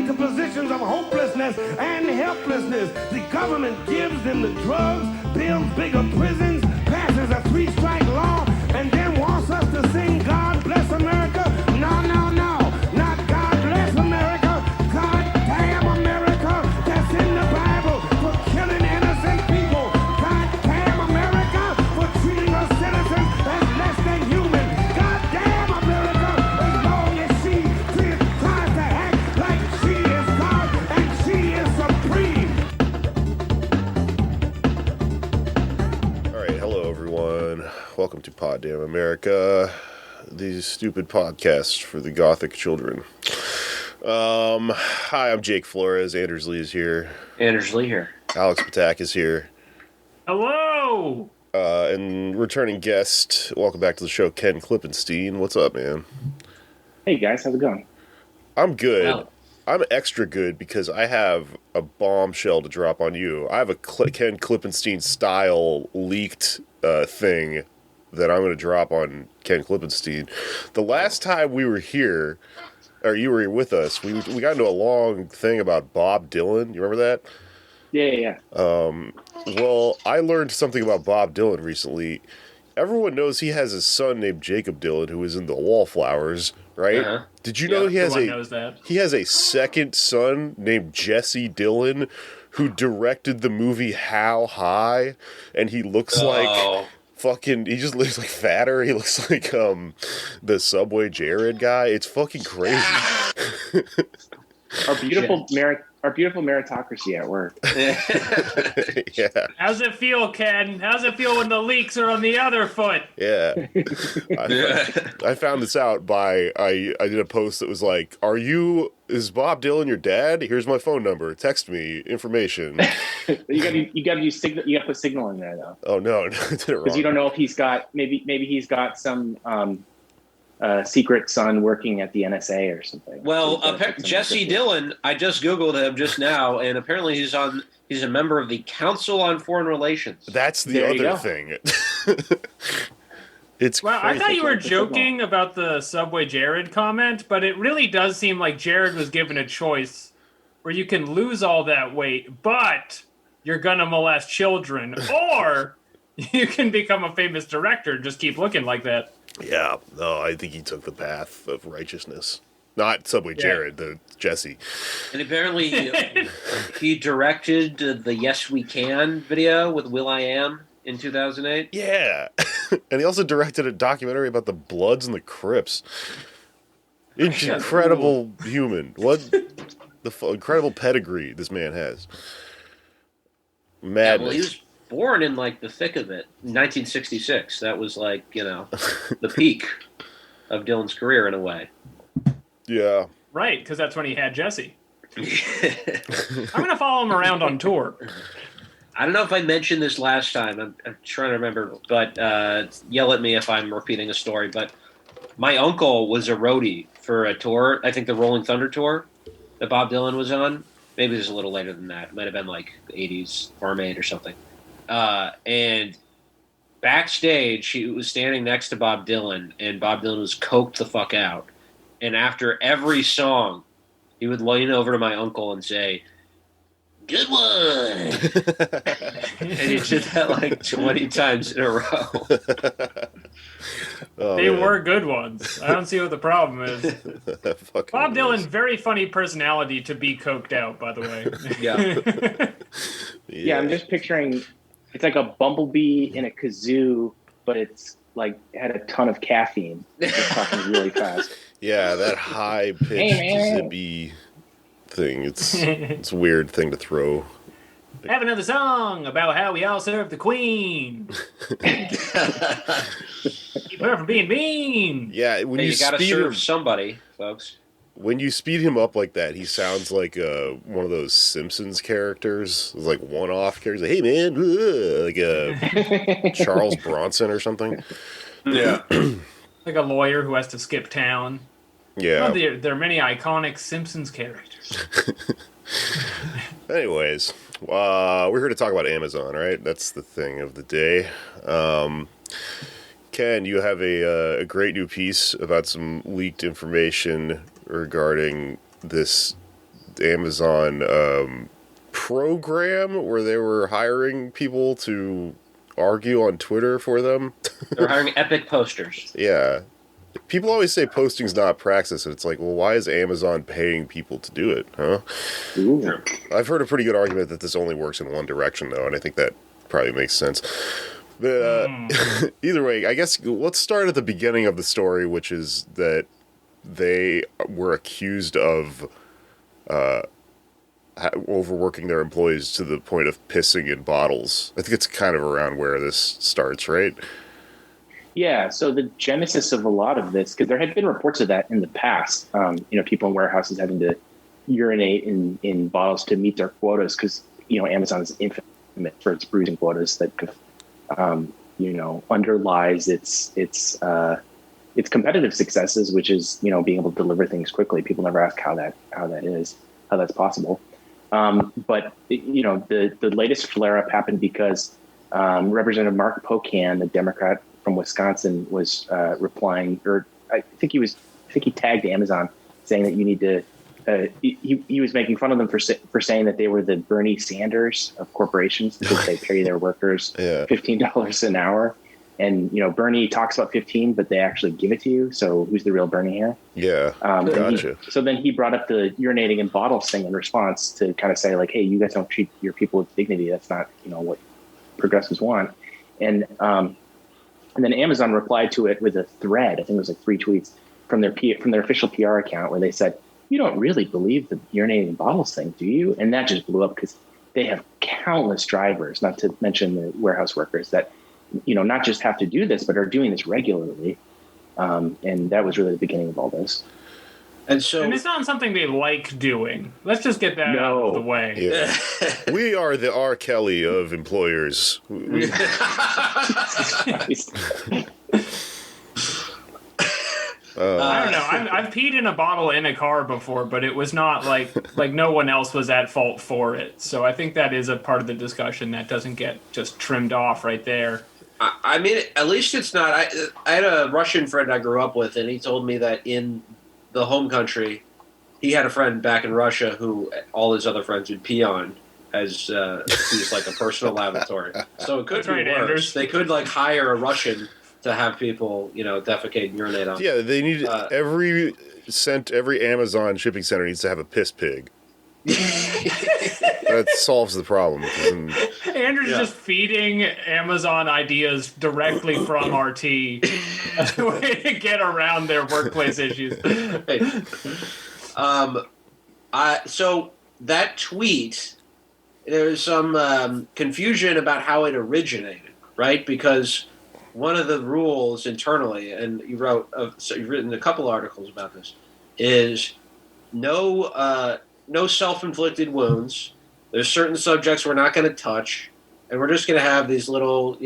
into positions of hopelessness and helplessness. The government gives them the drugs, builds bigger prisons, passes a 3-strike law, and then wants us to sing God Bless America. No, no, no. Not God Bless America. God damn America. That's in the Bible for killing innocent people. God damn America for treating us citizens as less than human. God damn America as long as she tries to act like she is God and she is supreme. All right, hello everyone. Welcome to Pod Damn America, these stupid podcasts for the gothic children. Hi, I'm Jake Flores. Anders Lee is here. Anders Lee here. Alex Patak is here. Hello! And returning guest, welcome back to the show, Ken Klippenstein. What's up, man? Hey guys, how's it going? I'm good. Well, I'm extra good because I have a bombshell to drop on you. I have a Ken Klippenstein style leaked thing that I'm going to drop on Ken Klippenstein. The last time we were here, or you were with us, we got into a long thing about Bob Dylan. You remember that? Yeah. Well, I learned something about Bob Dylan recently. Everyone knows he has a son named Jacob Dylan who is in the Wallflowers, right? Uh-huh. Did you know he has that. he has a second son named Jesse Dylan who directed the movie How High, and he looks like fucking, he just looks like fatter. He looks like the Subway Jared guy. It's fucking crazy. Our beautiful meritocracy at work. Yeah. How's it feel, Ken? How's it feel when the leaks are on the other foot? Yeah. I found this out by, I did a post that was like, is Bob Dylan your dad? Here's my phone number. Text me information. you got to put signal in there though. Oh no, I did it wrong. Because you don't know if he's got maybe he's got some secret son working at the NSA or something. Well, Jesse Dylan, I just Googled him just now, and apparently he's a member of the Council on Foreign Relations. That's the other thing. It's Well, crazy. I thought you were joking about the Subway Jared comment, but it really does seem like Jared was given a choice where you can lose all that weight, but you're gonna molest children, or you can become a famous director and just keep looking like that. Yeah, no, I think he took the path of righteousness. Not Subway Jared, the Jesse. And apparently he directed the Yes We Can video with will.i.am in 2008. Yeah. And he also directed a documentary about the Bloods and the Crips. Incredible human. What the incredible pedigree this man has. Madness. Yeah, well, he was born in like the thick of it, 1966. That was like, the peak of Dylan's career in a way. Yeah. Right, because that's when he had Jesse. I'm going to follow him around on tour. I don't know if I mentioned this last time. I'm trying to remember, but yell at me if I'm repeating a story. But my uncle was a roadie for a tour, I think the Rolling Thunder tour that Bob Dylan was on. Maybe it was a little later than that. It might have been like the 80s, Farm Aid or something. And backstage, he was standing next to Bob Dylan, and Bob Dylan was coked the fuck out. And after every song, he would lean over to my uncle and say, "Good one." And he did that like 20 times in a row. They were good ones. I don't see what the problem is. Bob Dylan, very funny personality to be coked out, by the way. Yeah, I'm just picturing it's like a bumblebee in a kazoo, but it's like had a ton of caffeine. It's talking really fast. Yeah, that high pitched zippy thing. It's a weird thing to throw. Have another song about how we all serve the queen. Keep her from being mean. Yeah, when you gotta serve somebody, folks. When you speed him up like that, he sounds like one of those Simpsons characters, like one-off characters. Like, hey man, like a Charles Bronson or something. Yeah, like a lawyer who has to skip town. Yeah, there are many iconic Simpsons characters. Anyways, we're here to talk about Amazon, right? That's the thing of the day. Ken, you have a great new piece about some leaked information regarding this Amazon program where they were hiring people to argue on Twitter for them. They're hiring epic posters. Yeah. People always say posting's not praxis, and it's like, well, why is Amazon paying people to do it, huh? Ooh. I've heard a pretty good argument that this only works in one direction, though, and I think that probably makes sense. But either way, I guess let's start at the beginning of the story, which is that they were accused of overworking their employees to the point of pissing in bottles. I think it's kind of around where this starts, right? Yeah, so the genesis of a lot of this, because there had been reports of that in the past, people in warehouses having to urinate in bottles to meet their quotas, because, Amazon is infamous for its bruising quotas that underlies its competitive successes, which is, being able to deliver things quickly. People never ask how that's possible. But the latest flare-up happened because Representative Mark Pocan, the Democrat from Wisconsin, was replying, or I think he tagged Amazon saying that you need to. He was making fun of them for saying that they were the Bernie Sanders of corporations because they pay their workers $15 an hour, and Bernie talks about 15, but they actually give it to you. So who's the real Bernie here? Yeah, gotcha. So then he brought up the urinating in bottles thing in response to kind of say like, hey, you guys don't treat your people with dignity. That's not what progressives want, and then Amazon replied to it with a thread. I think it was like 3 tweets from their official PR account where they said, you don't really believe the urinating in bottles thing, do you? And that just blew up because they have countless drivers, not to mention the warehouse workers that, not just have to do this, but are doing this regularly. And that was really the beginning of all this. And it's not something they like doing. Let's just get that out of the way. Yeah. We are the R. Kelly of employers. I don't know. I've peed in a bottle in a car before, but it was not like no one else was at fault for it. So I think that is a part of the discussion that doesn't get just trimmed off right there. I mean, at least it's not. I had a Russian friend I grew up with, and he told me that in the home country, he had a friend back in Russia who all his other friends would pee on as he's like a personal lavatory. So it could be worse. Anders. They could hire a Russian to have people, defecate and urinate on. Yeah, they need every Amazon shipping center needs to have a piss pig. That solves the problem. Andrew's just feeding Amazon ideas directly from RT. A way to get around their workplace issues. So that tweet, there's some confusion about how it originated, right? Because one of the rules internally, and you've written a couple articles about this, is no self-inflicted wounds. There's certain subjects we're not going to touch, and we're just going to have these little,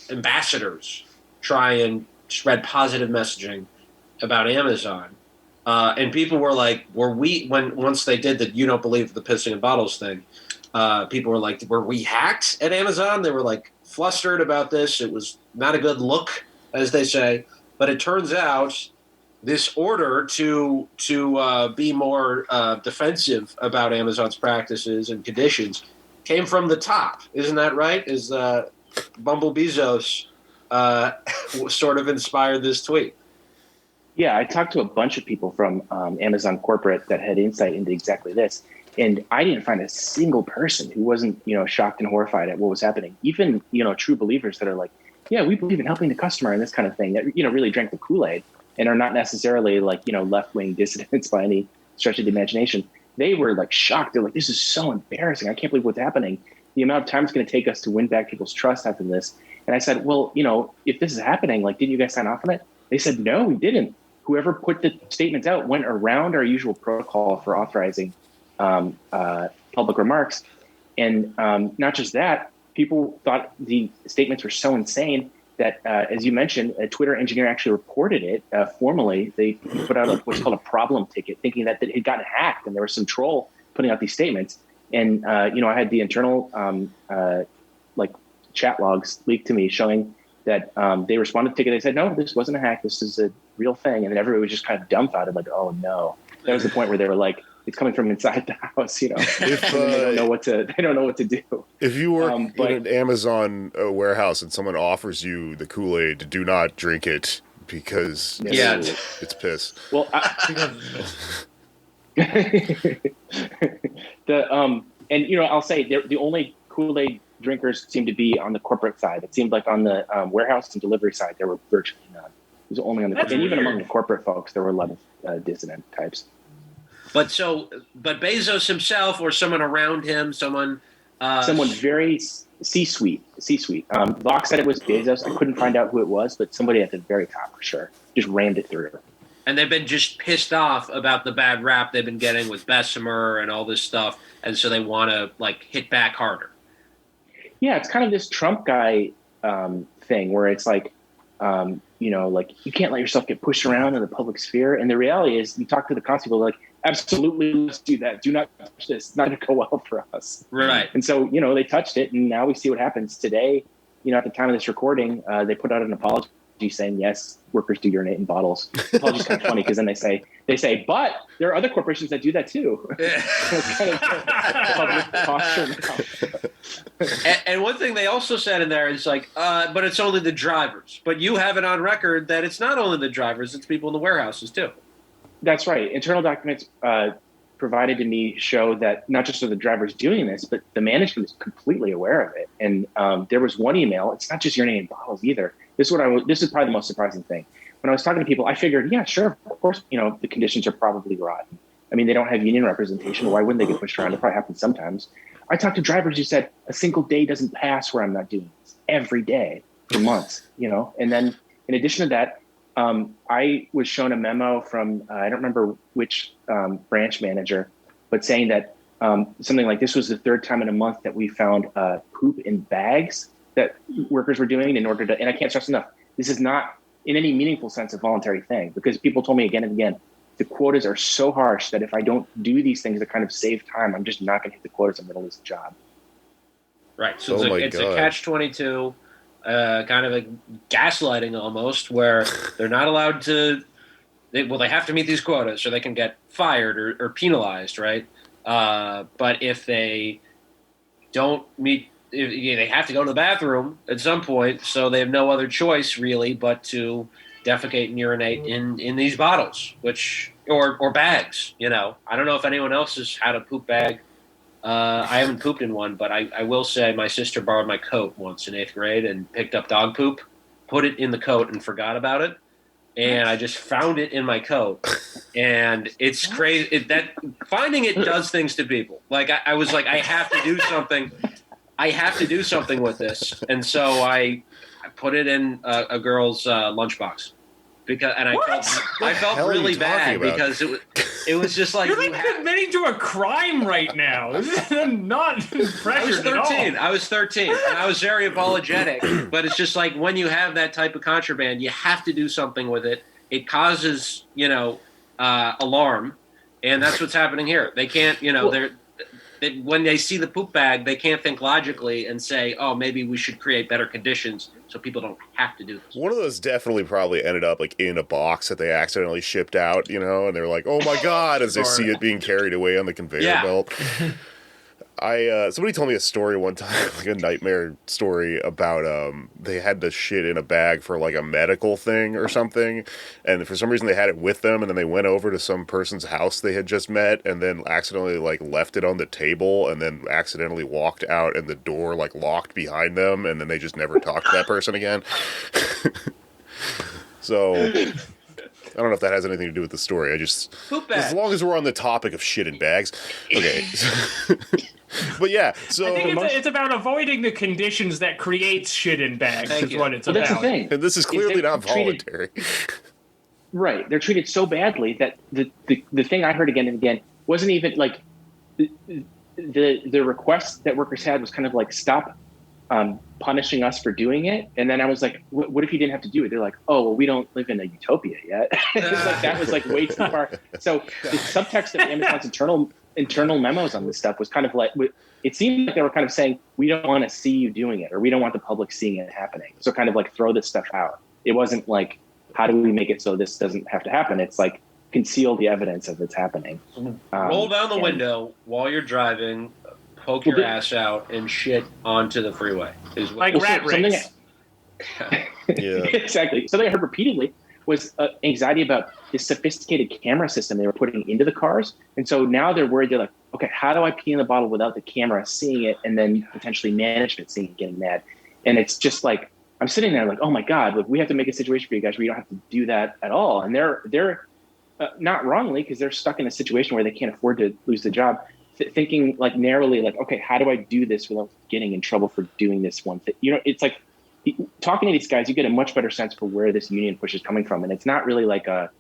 ambassadors try and spread positive messaging about Amazon. And people were like, once they did the "you don't believe the pissing in bottles" thing, people were like, were we hacked at Amazon? They were like flustered about this. It was not a good look, as they say. But it turns out this order to be more defensive about Amazon's practices and conditions came from the top. Isn't that right? Is Bumble Bezos sort of inspired this tweet? Yeah, I talked to a bunch of people from Amazon corporate that had insight into exactly this. And I didn't find a single person who wasn't, shocked and horrified at what was happening. Even, true believers that are like, yeah, we believe in helping the customer and this kind of thing that, really drank the Kool-Aid and are not necessarily left-wing dissidents by any stretch of the imagination. They were shocked. They're like, this is so embarrassing. I can't believe what's happening. The amount of time it's going to take us to win back people's trust after this. And I said, well, if this is happening, didn't you guys sign off on it? They said, no, we didn't. Whoever put the statements out went around our usual protocol for authorizing public remarks. And not just that, people thought the statements were so insane that, as you mentioned, a Twitter engineer actually reported it formally. They put out what's called a problem ticket, thinking that it had gotten hacked and there was some troll putting out these statements. And, I had the internal chat logs leaked to me showing that they responded to the ticket. They said, no, this wasn't a hack. This is a real thing. And then everybody was just kind of dumbfounded, like, oh, no. That was the point where they were like, it's coming from inside the house, you know. If, they don't know what to do. If you work in an Amazon warehouse and someone offers you the Kool-Aid, do not drink it because it's piss. Well, and you know, I'll say the only Kool-Aid drinkers seem to be on the corporate side. It seemed like on the warehouse and delivery side, there were virtually none. It was only on the, and even among the corporate folks, there were a lot of dissident types. But Bezos himself or someone around him, someone very C-suite. Locke said it was Bezos. I couldn't find out who it was, but somebody at the very top for sure just rammed it through. And they've been just pissed off about the bad rap they've been getting with Bessemer and all this stuff, and so they want to like hit back harder. Yeah, it's kind of this Trump guy thing where it's like, you know, like you can't let yourself get pushed around in the public sphere. And the reality is, you talk to the constable, like, absolutely, let's do that. Do not touch this. It's not going to go well for us. Right. And so, you know, they touched it, and now we see what happens today. You know, at the time of this recording, they put out an apology saying, yes, workers do urinate in bottles. The apology is kind of funny because then they say, but there are other corporations that do that too. And one thing they also said in there is like, but it's only the drivers. But you have it on record that it's not only the drivers, it's people in the warehouses too. That's right. Internal documents provided to me show that not just are the drivers doing this, but the management is completely aware of it. And there was one email. It's not just urinating in bottles either. This is probably the most surprising thing. When I was talking to people, I figured, yeah, sure, of course, you know, the conditions are probably rotten. I mean, they don't have union representation. Why wouldn't they get pushed around? It probably happens sometimes. I talked to drivers who said a single day doesn't pass where I'm not doing this every day for months, you know? And then in addition to that, I was shown a memo from, I don't remember which branch manager, but saying that something like this was the third time in a month that we found poop in bags that workers were doing in order to, and I can't stress enough, this is not in any meaningful sense a voluntary thing, because people told me again and again, the quotas are so harsh that if I don't do these things to kind of save time, I'm just not going to hit the quotas. I'm going to lose the job. Right. So it's a catch-22, kind of a gaslighting almost, where they're not allowed to. They have to meet these quotas, or they can get fired or penalized, right? But if they don't meet, they have to go to the bathroom at some point, so they have no other choice really but to defecate and urinate in these bottles, or bags. You know, I don't know if anyone else has had a poop bag. I haven't pooped in one, but I will say my sister borrowed my coat once in 8th grade and picked up dog poop, put it in the coat and forgot about it. And I just found it in my coat, and it's crazy. Finding it does things to people. Like I was like, I have to do something. I have to do something with this, and so I put it in a girl's lunchbox, I felt really bad because it was just like you're admitting to a crime right now. This is not pressured at all. I was 13, and I was very apologetic. But it's just like when you have that type of contraband, you have to do something with it. It causes alarm, and that's what's happening here. They can't, when they see the poop bag, they can't think logically and say, oh, maybe we should create better conditions so people don't have to do this. One of those definitely probably ended up like in a box that they accidentally shipped out, and they're like, oh my God, as they see it being carried away on the conveyor belt. Somebody told me a story one time, like a nightmare story about they had the shit in a bag for like a medical thing or something, and for some reason they had it with them, and then they went over to some person's house they had just met, and then accidentally like left it on the table, and then accidentally walked out, and the door like locked behind them, and then they just never talked to that person again. So I don't know if that has anything to do with the story. As long as we're on the topic of shit in bags, okay. But yeah, so I think it's about avoiding the conditions that creates shit in bags. What it's about. That's the thing. And this is clearly not voluntary. Right, they're treated so badly that the thing I heard again and again wasn't even like the request that workers had was kind of like stop punishing us for doing it. And then I was like, what if you didn't have to do it? They're like, oh, well, we don't live in a utopia yet. It's like that was like way too far. So the subtext of Amazon's internal memos on this stuff was kind of like, it seemed like they were kind of saying, we don't want to see you doing it, or we don't want the public seeing it happening. So kind of like throw this stuff out. It wasn't like, how do we make it so this doesn't have to happen? It's like, conceal the evidence of it's happening. Roll down the window while you're driving, poke your ass out, and shit onto the freeway. Like rat race. Yeah. Exactly. Something I heard repeatedly was anxiety about this sophisticated camera system they were putting into the cars. And so now they're worried. They're like, okay, how do I pee in the bottle without the camera seeing it and then potentially management seeing it, getting mad? And it's just like, I'm sitting there like, oh my God, like we have to make a situation for you guys where you don't have to do that at all. And they're not wrongly, because they're stuck in a situation where they can't afford to lose the job, thinking like narrowly, like, okay, how do I do this without getting in trouble for doing this one thing? It's like, talking to these guys, you get a much better sense for where this union push is coming from. And it's not really like a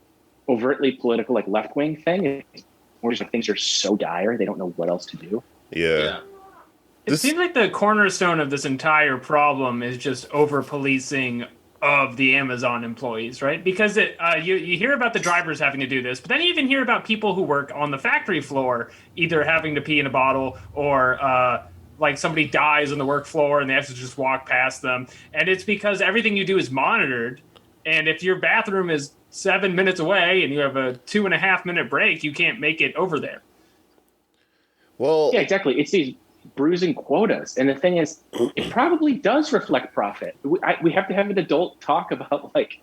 overtly political, like left-wing thing. It's more just like things are so dire, they don't know what else to do. Yeah. It seems like the cornerstone of this entire problem is just over-policing of the Amazon employees, right? Because you hear about the drivers having to do this, but then you even hear about people who work on the factory floor either having to pee in a bottle or like somebody dies on the work floor and they have to just walk past them. And it's because everything you do is monitored. And if your bathroom is 7 minutes away and you have a 2.5 minute break, you can't make it over there. Well, yeah, exactly. It's these bruising quotas. And the thing is, it probably does reflect profit. We have to have an adult talk about like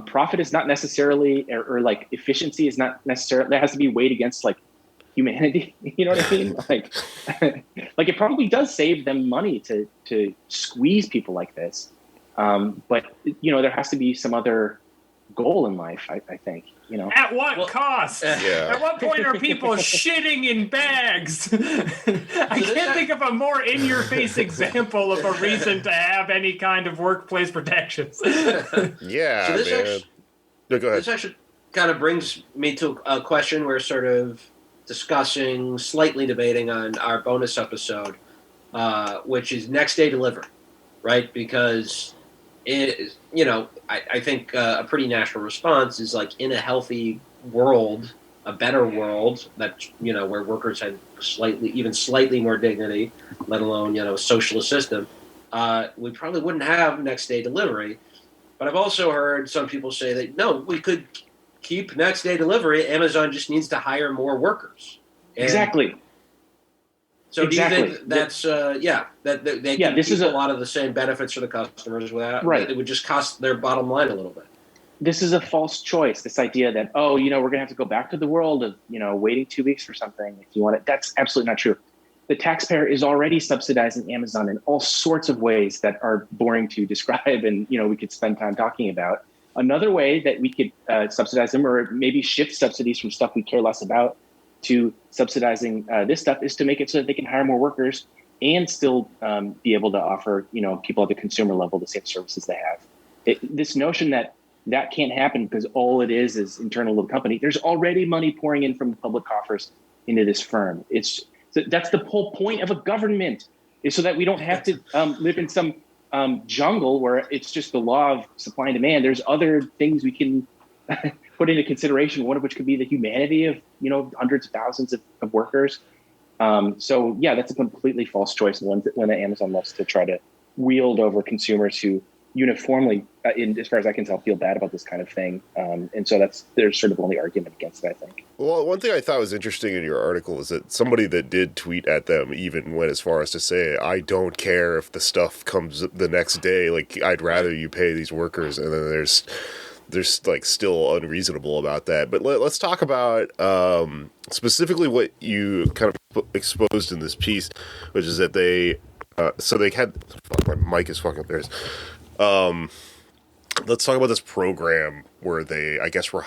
profit is not necessarily, or like efficiency is not necessarily, that has to be weighed against like humanity. You know what I mean? Like, like it probably does save them money to squeeze people like this. But there has to be some other goal in life, I think. At what cost? Yeah. At what point are people shitting in bags? I can't think of a more in-your-face example of a reason to have any kind of workplace protections. Yeah, so this man. No, go ahead. This actually kind of brings me to a question we're sort of discussing, slightly debating on our bonus episode, which is next day delivery, right? Because I think a pretty natural response is like in a healthy world, a better world that where workers had slightly more dignity, let alone a socialist system, we probably wouldn't have next day delivery. But I've also heard some people say that no, we could keep next day delivery. Amazon just needs to hire more workers. And exactly. So do you think that's that they can this keep is a lot of the same benefits for the customers without right? It would just cost their bottom line a little bit. This is a false choice. This idea that we're gonna have to go back to the world of waiting 2 weeks for something if you want it. That's absolutely not true. The taxpayer is already subsidizing Amazon in all sorts of ways that are boring to describe, and we could spend time talking about. Another way that we could subsidize them, or maybe shift subsidies from stuff we care less about to subsidizing this stuff, is to make it so that they can hire more workers and still be able to offer, people at the consumer level the same services they have. This notion that can't happen because all it is internal to the company. There's already money pouring in from the public coffers into this firm. That's the whole point of a government, is so that we don't have to live in some jungle where it's just the law of supply and demand. There's other things we can put into consideration, one of which could be the humanity of hundreds of thousands of workers. So yeah, that's a completely false choice, one that Amazon loves to try to wield over consumers who uniformly, as far as I can tell, feel bad about this kind of thing. And so there's sort of only argument against it, I think. Well, one thing I thought was interesting in your article is that somebody that did tweet at them even went as far as to say, I don't care if the stuff comes the next day, like I'd rather you pay these workers. And then there's like still unreasonable about that. But let's talk about specifically what you kind of exposed in this piece, which is that they had, my mic is fucking up theirs. Let's talk about this program where they, I guess, were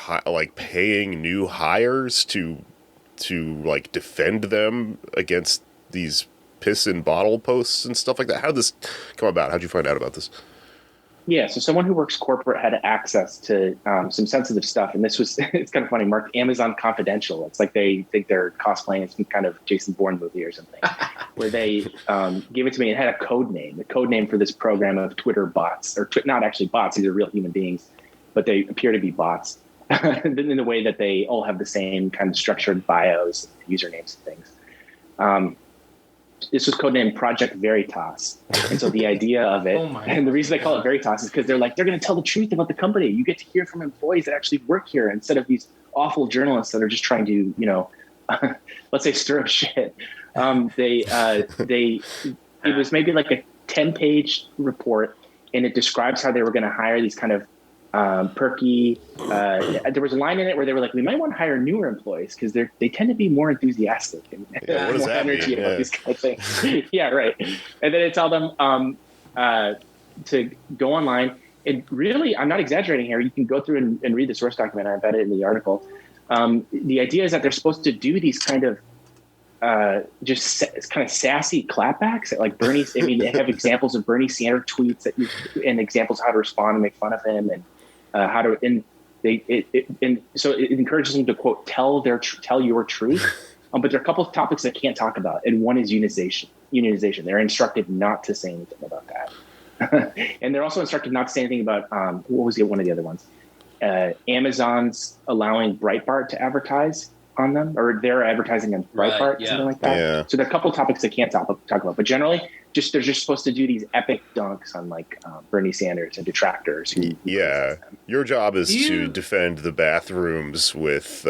paying new hires to like defend them against these piss in bottle posts and stuff like that. How did this come about? How'd you find out about this? Yeah, so someone who works corporate had access to some sensitive stuff, and this was, it's kind of funny, marked Amazon Confidential. It's like they think they're cosplaying some kind of Jason Bourne movie or something, where they gave it to me and had a code name. The code name for this program of Twitter bots, or not actually bots, these are real human beings, but they appear to be bots in the way that they all have the same kind of structured bios, usernames and things. this was codenamed Project Veritas. And so the idea of it, and the reason they call it Veritas is because they're going to tell the truth about the company. You get to hear from employees that actually work here instead of these awful journalists that are just trying to, let's say stir up shit. It was maybe like a 10-page report, and it describes how they were going to hire these kind of perky. There was a line in it where they were like, we might want to hire newer employees because they tend to be more enthusiastic and what does more that energy mean? about these kind of things. Yeah, right. And then it tell them to go online. And really, I'm not exaggerating here. You can go through and read the source document. I've added it in the article. The idea is that they're supposed to do these kind of kind of sassy clapbacks at like Bernie. I mean, they have examples of Bernie Sanders tweets and examples of how to respond and make fun of him and how to. So it encourages them to quote tell your truth. But there are a couple of topics they can't talk about, and one is unionization. They're instructed not to say anything about that, and they're also instructed not to say anything about what was one of the other ones. Amazon's allowing Breitbart to advertise on them, or they're advertising on Breitbart, something like that. Yeah. So there are a couple of topics they can't talk about, but generally, they're just supposed to do these epic dunks on like Bernie Sanders and detractors. Your job is to defend the bathrooms with,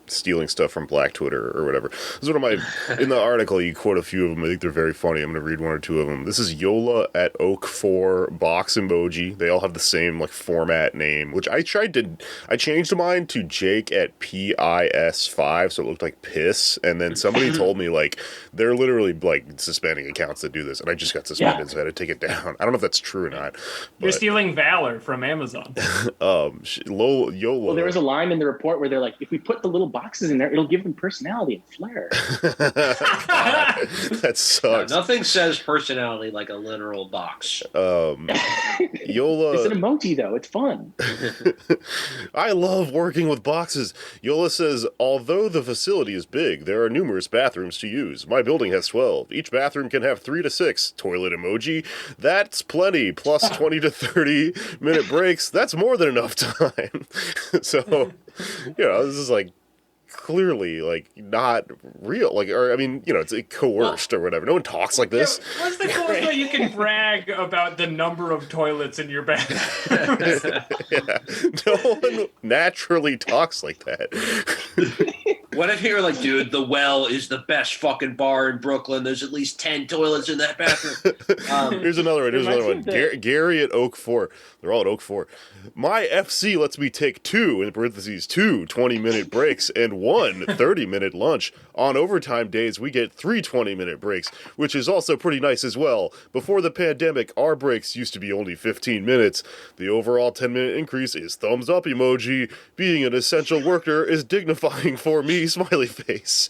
stealing stuff from Black Twitter or whatever. This is one of my, in the article, you quote a few of them. I think they're very funny. I'm going to read one or two of them. This is Yola at Oak 4 box emoji. They all have the same like format name, which I changed mine to Jake at PIS5, so it looked like piss. And then somebody told me like, they're literally like suspending accounts that do this. And I just got suspended, so I had to take it down. I don't know if that's true or not. You're stealing valor from Amazon. Yola. Well, there was a line in the report where they're like, if we put the little boxes in there, it'll give them personality and flair. That sucks. No, nothing says personality like a literal box. Yola. It's an emoji though. It's fun. I love working with boxes. Yola says, although the facility is big, there are numerous bathrooms to use. My building has 12. Each bathroom can have 3 to 6. Toilet emoji. That's plenty. Plus 20 to 30 minute breaks. That's more than enough time. So, this is like clearly like not real, like, or I mean, it's coerced or whatever. No one talks like this. Yeah, what's the coolest way you can brag about the number of toilets in your bathroom? No one naturally talks like that. What if you're like, dude, the Well is the best fucking bar in Brooklyn. There's at least 10 toilets in that bathroom. Here's another one. Gary at Oak 4. They're all at Oak 4. My FC lets me take 2, in parentheses, 2 20-minute breaks and 1 30-minute lunch. On overtime days, we get 3 20-minute breaks, which is also pretty nice as well. Before the pandemic, our breaks used to be only 15 minutes. The overall 10-minute increase is thumbs up emoji. Being an essential worker is dignifying for me, smiley face.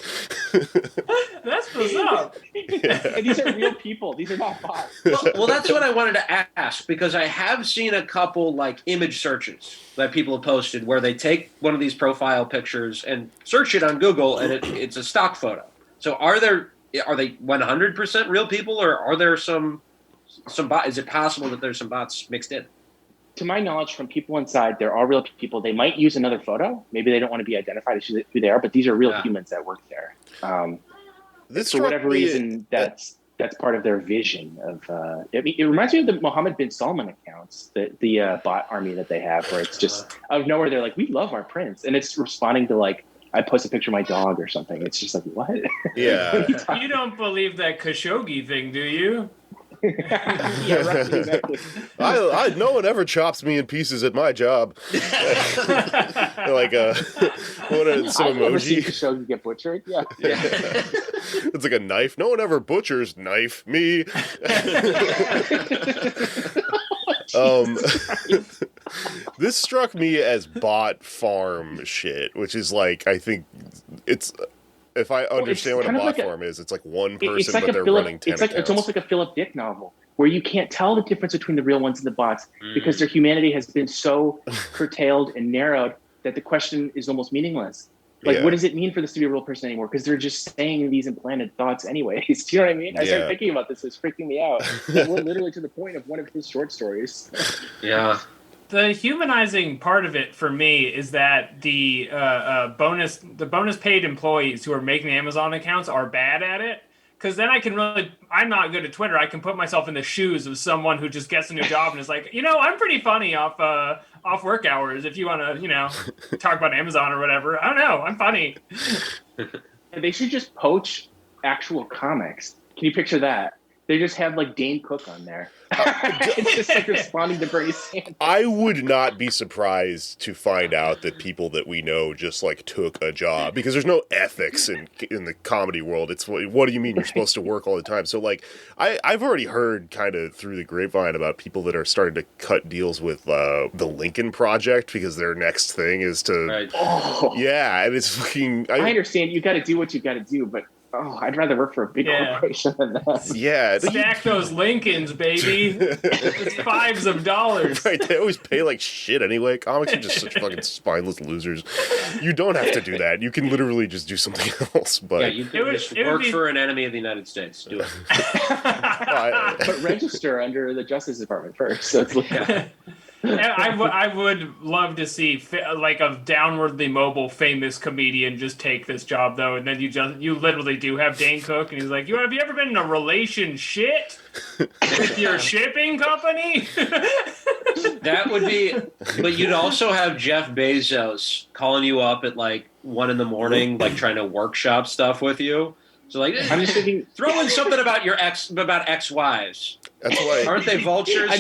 That's what's up. Yeah. And these are real people. These are not bots. Well, that's what I wanted to ask, because I have seen a couple like image searches that people have posted where they take one of these profile pictures and search it on Google, and it's a stock photo. So are they 100% real people, or are there some bot? Is it possible that there's some bots mixed in? To my knowledge, from people inside, there are real people. They might use another photo. Maybe they don't want to be identified as who they are, but these are real humans that work there. For whatever reason, that's part of their vision of. It reminds me of the Mohammed bin Salman accounts, the bot army that they have, where it's just out of nowhere they're like, "We love our prince," and it's responding to like, I post a picture of my dog or something. It's just like, what? Yeah. You don't believe that Khashoggi thing, do you? Yeah, right. Exactly. No one ever chops me in pieces at my job. Like what are some I've never seen emoji? Khashoggi get butchered. Yeah. It's like a knife. No one ever butchers knife me. This struck me as bot farm shit, which is like, I think it's. If I understand what a bot farm is, it's like one person, but they're running 10 accounts. It's almost like a Philip Dick novel, where you can't tell the difference between the real ones and the bots because their humanity has been so curtailed and narrowed that the question is almost meaningless. Like, what does it mean for this to be a real person anymore? Because they're just saying these implanted thoughts anyways. Do you know what I mean? I started thinking about this. It's freaking me out. We're literally to the point of one of his short stories. Yeah. The humanizing part of it for me is that the bonus paid employees who are making the Amazon accounts are bad at it, because then I can really, I'm not good at Twitter. I can put myself in the shoes of someone who just gets a new job and is like, I'm pretty funny off work hours. If you want to, talk about Amazon or whatever. I don't know. I'm funny. And they should just poach actual comics. Can you picture that? They just have like Dane Cook on there. It's just like responding to Bernie Sanders. I would not be surprised to find out that people that we know just like took a job, because there's no ethics in the comedy world. It's what do you mean you're supposed to work all the time? So like I've already heard kind of through the grapevine about people that are starting to cut deals with the Lincoln Project because their next thing is to yeah, and it's fucking. I understand you got to do what you got to do, but I'd rather work for a big corporation than that. Yeah. Stack those Lincolns, baby. It's $5s of dollars. Right, they always pay like shit anyway. Comics are just such fucking spineless losers. You don't have to do that. You can literally just do something else. But you can just work for an enemy of the United States. Do it. But register under the Justice Department first. So it's I would love to see like a downwardly mobile famous comedian just take this job though, and then you literally do have Dane Cook, and he's like, have you ever been in a relationship with your shipping company? That would be, but you'd also have Jeff Bezos calling you up at like 1 a.m, like trying to workshop stuff with you. So like, I'm just thinking, throw in something about about ex-wives. that's why Aren't they vultures?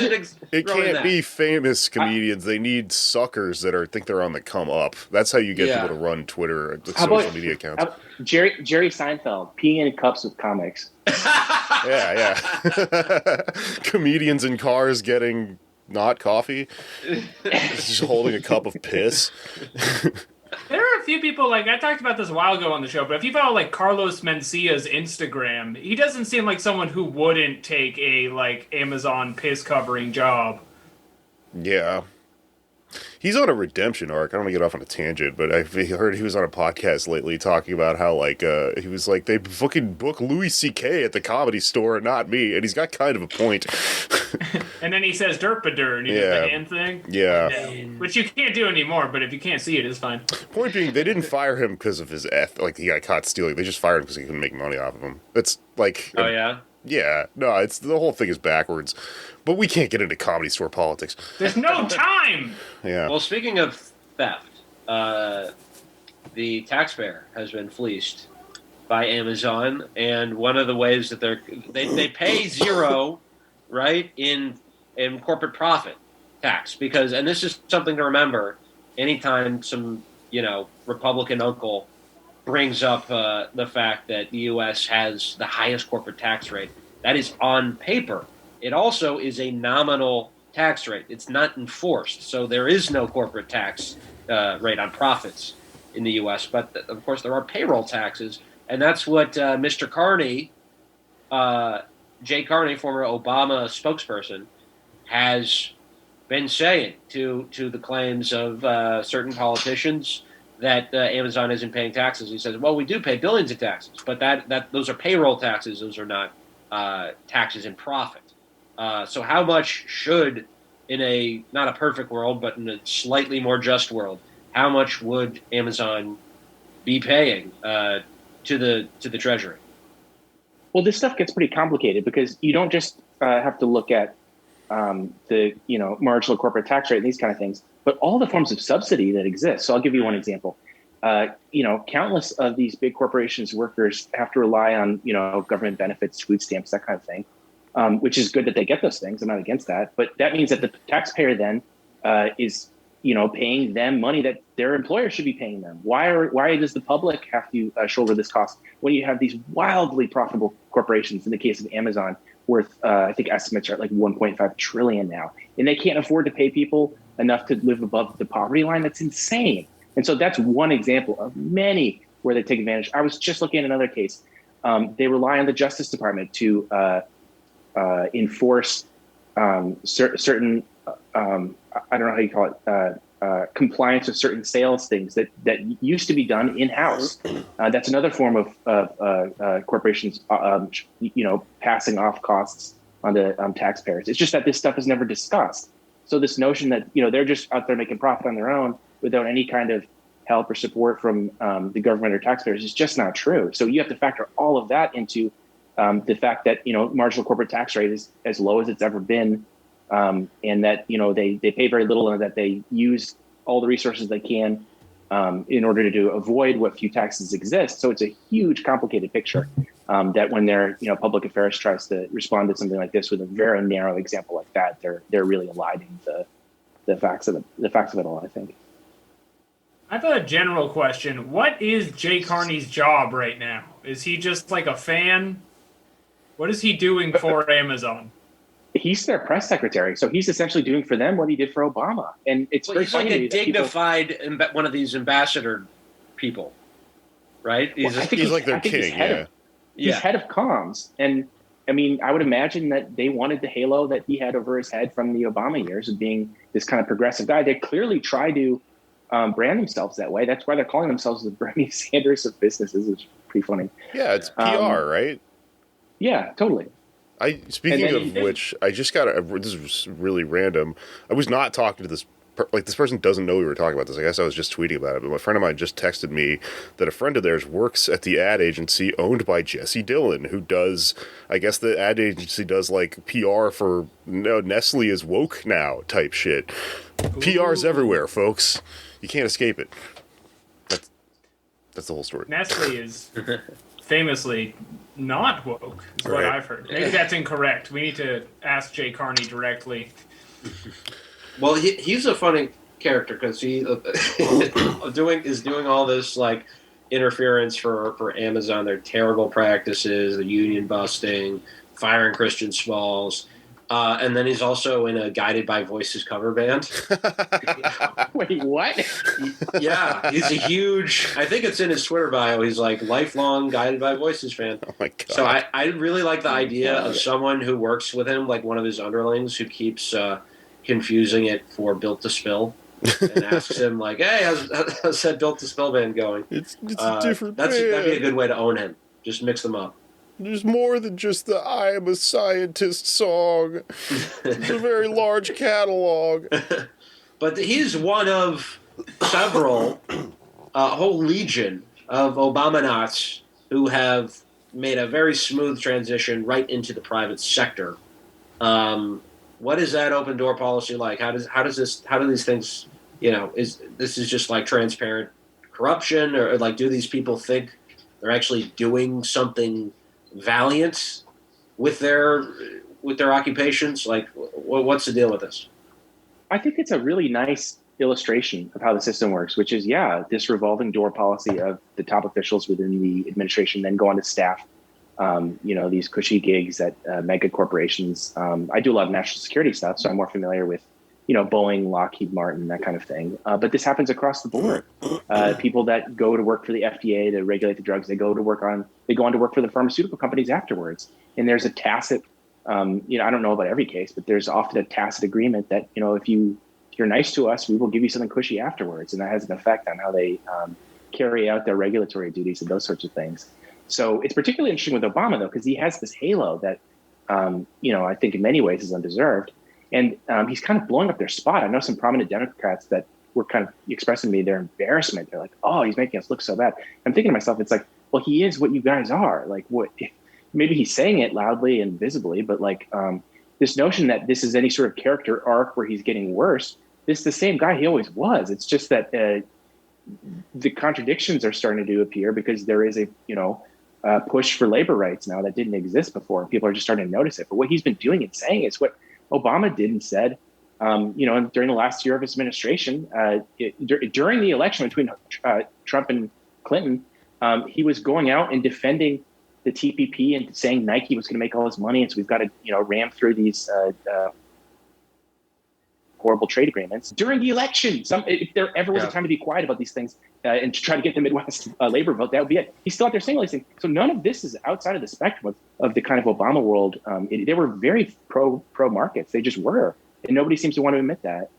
it can't be famous comedians. They need suckers that think they're on the come up. That's how you get people to run Twitter, social media accounts. Jerry Seinfeld peeing in cups with comics. Yeah. Comedians in cars getting not coffee, just holding a cup of piss. There are a few people, like, I talked about this a while ago on the show, but if you follow, like, Carlos Mencia's Instagram, he doesn't seem like someone who wouldn't take a, like, Amazon piss-covering job. Yeah. He's on a redemption arc. I don't want to get off on a tangent, but I heard he was on a podcast lately talking about how, like, he was like, they fucking book Louis C.K. at the Comedy Store, not me, and he's got kind of a point. And then he says derpadur, and he does the hand thing. Yeah. Which you can't do anymore, but if you can't see it, it's fine. Point being, they didn't fire him because of his like, he got caught stealing. They just fired him because he couldn't make money off of him. That's, like... Oh, yeah? Yeah. No, it's the whole thing is backwards. But we can't get into Comedy Store politics. There's no time! Yeah. Well, speaking of theft, the taxpayer has been fleeced by Amazon, and one of the ways that they pay zero, right, in corporate profit tax, because, and this is something to remember, anytime some, Republican uncle brings up the fact that the U.S. has the highest corporate tax rate, that is on paper. It also is a nominal tax rate. It's not enforced, so there is no corporate tax rate on profits in the U.S., but of course there are payroll taxes, and that's what Mr. Carney, Jay Carney, former Obama spokesperson, has been saying to the claims of certain politicians that Amazon isn't paying taxes. He says, well, we do pay billions of taxes, but that those are payroll taxes. Those are not taxes in profit. So how much should, in not a perfect world, but in a slightly more just world, how much would Amazon be paying to the Treasury? Well, this stuff gets pretty complicated because you don't just have to look at the marginal corporate tax rate and these kind of things, but all the forms of subsidy that exist. So I'll give you one example. Countless of these big corporations' workers have to rely on government benefits, food stamps, that kind of thing. Which is good that they get those things. I'm not against that. But that means that the taxpayer then is, paying them money that their employer should be paying them. Why does the public have to shoulder this cost when you have these wildly profitable corporations, in the case of Amazon, worth, I think estimates are at like 1.5 trillion now. And they can't afford to pay people enough to live above the poverty line? That's insane. And so that's one example of many where they take advantage. I was just looking at another case. They rely on the Justice Department to enforce certain, I don't know how you call it, compliance with certain sales things that used to be done in-house. That's another form of corporations, passing off costs onto taxpayers. It's just that this stuff is never discussed. So this notion that, they're just out there making profit on their own without any kind of help or support from the government or taxpayers is just not true. So you have to factor all of that into The fact that, marginal corporate tax rate is as low as it's ever been, and that, they pay very little, and that they use all the resources they can in order to avoid what few taxes exist. So it's a huge, complicated picture that when their public affairs tries to respond to something like this with a very narrow example like that, they're really eliding the facts of it all, I think. I have a general question. What is Jay Carney's job right now? Is he just like a fan? What is he doing for Amazon? He's their press secretary, so he's essentially doing for them what he did for Obama. And it's very he's like funny a dignified one of these ambassador people, right? He's like their king, He's head of comms. And I mean, I would imagine that they wanted the halo that he had over his head from the Obama years of being this kind of progressive guy. They clearly try to brand themselves that way. That's why they're calling themselves the Bernie Sanders of businesses, which is pretty funny. Yeah, it's PR, right? Yeah, totally. Speaking of which, I just got this is really random. I was not talking to this, this person doesn't know we were talking about this. I guess I was just tweeting about it, but my friend of mine just texted me that a friend of theirs works at the ad agency owned by Jesse Dillon, who does, I guess the ad agency does like PR for Nestle is woke now type shit. PR's everywhere, folks. You can't escape it. That's the whole story. Nestle is famously not woke, is what I've heard. Maybe that's incorrect. We need to ask Jay Carney directly. Well, he's a funny character because he is doing all this like interference for Amazon, their terrible practices, the union busting, firing Christian Smalls. And then he's also in a Guided by Voices cover band. Wait, what? Yeah, he's a huge, I think it's in his Twitter bio, he's like lifelong Guided by Voices fan. Oh my God. So I really like the idea of someone who works with him, like one of his underlings who keeps confusing it for Built to Spill. And asks him like, hey, how's that Built to Spill band going? It's a different band. That'd be a good way to own him. Just mix them up. There's more than just the I Am a Scientist song. It's a very large catalog. But he's one of several, a whole legion of Obama-nauts who have made a very smooth transition right into the private sector. What is that open door policy like? How do these things, is this just like transparent corruption, or like do these people think they're actually doing something valiant with their occupations? Like, what's the deal with this? I think it's a really nice illustration of how the system works, which is, this revolving door policy of the top officials within the administration then go on to staff, these cushy gigs at mega corporations. I do a lot of national security stuff, so I'm more familiar with, Boeing, Lockheed Martin, that kind of thing. But this happens across the board. People that go to work for the FDA to regulate the drugs, they go on to work for the pharmaceutical companies afterwards. And there's a tacit, I don't know about every case, but there's often a tacit agreement that, if you're nice to us, we will give you something cushy afterwards. And that has an effect on how they carry out their regulatory duties and those sorts of things. So it's particularly interesting with Obama, though, because he has this halo that, I think in many ways is undeserved. And he's kind of blowing up their spot. I know some prominent Democrats that were kind of expressing to me their embarrassment. They're like, oh, he's making us look so bad. I'm thinking to myself, it's like, well, he is what you guys are. Like, what? Maybe he's saying it loudly and visibly, but like this notion that this is any sort of character arc where he's getting worse, this is the same guy he always was. It's just that the contradictions are starting to appear because there is a push for labor rights now that didn't exist before. People are just starting to notice it. But what he's been doing and saying is what Obama did and said, during the last year of his administration, during the election between Trump and Clinton, he was going out and defending the TPP and saying Nike was going to make all this money, and so we've got to, ram through these horrible trade agreements during the election. If there ever was a time to be quiet about these things and to try to get the Midwest labor vote, that would be it. He's still out there saying all these things. So none of this is outside of the spectrum of the kind of Obama world. They were very pro markets. They just were. And nobody seems to want to admit that.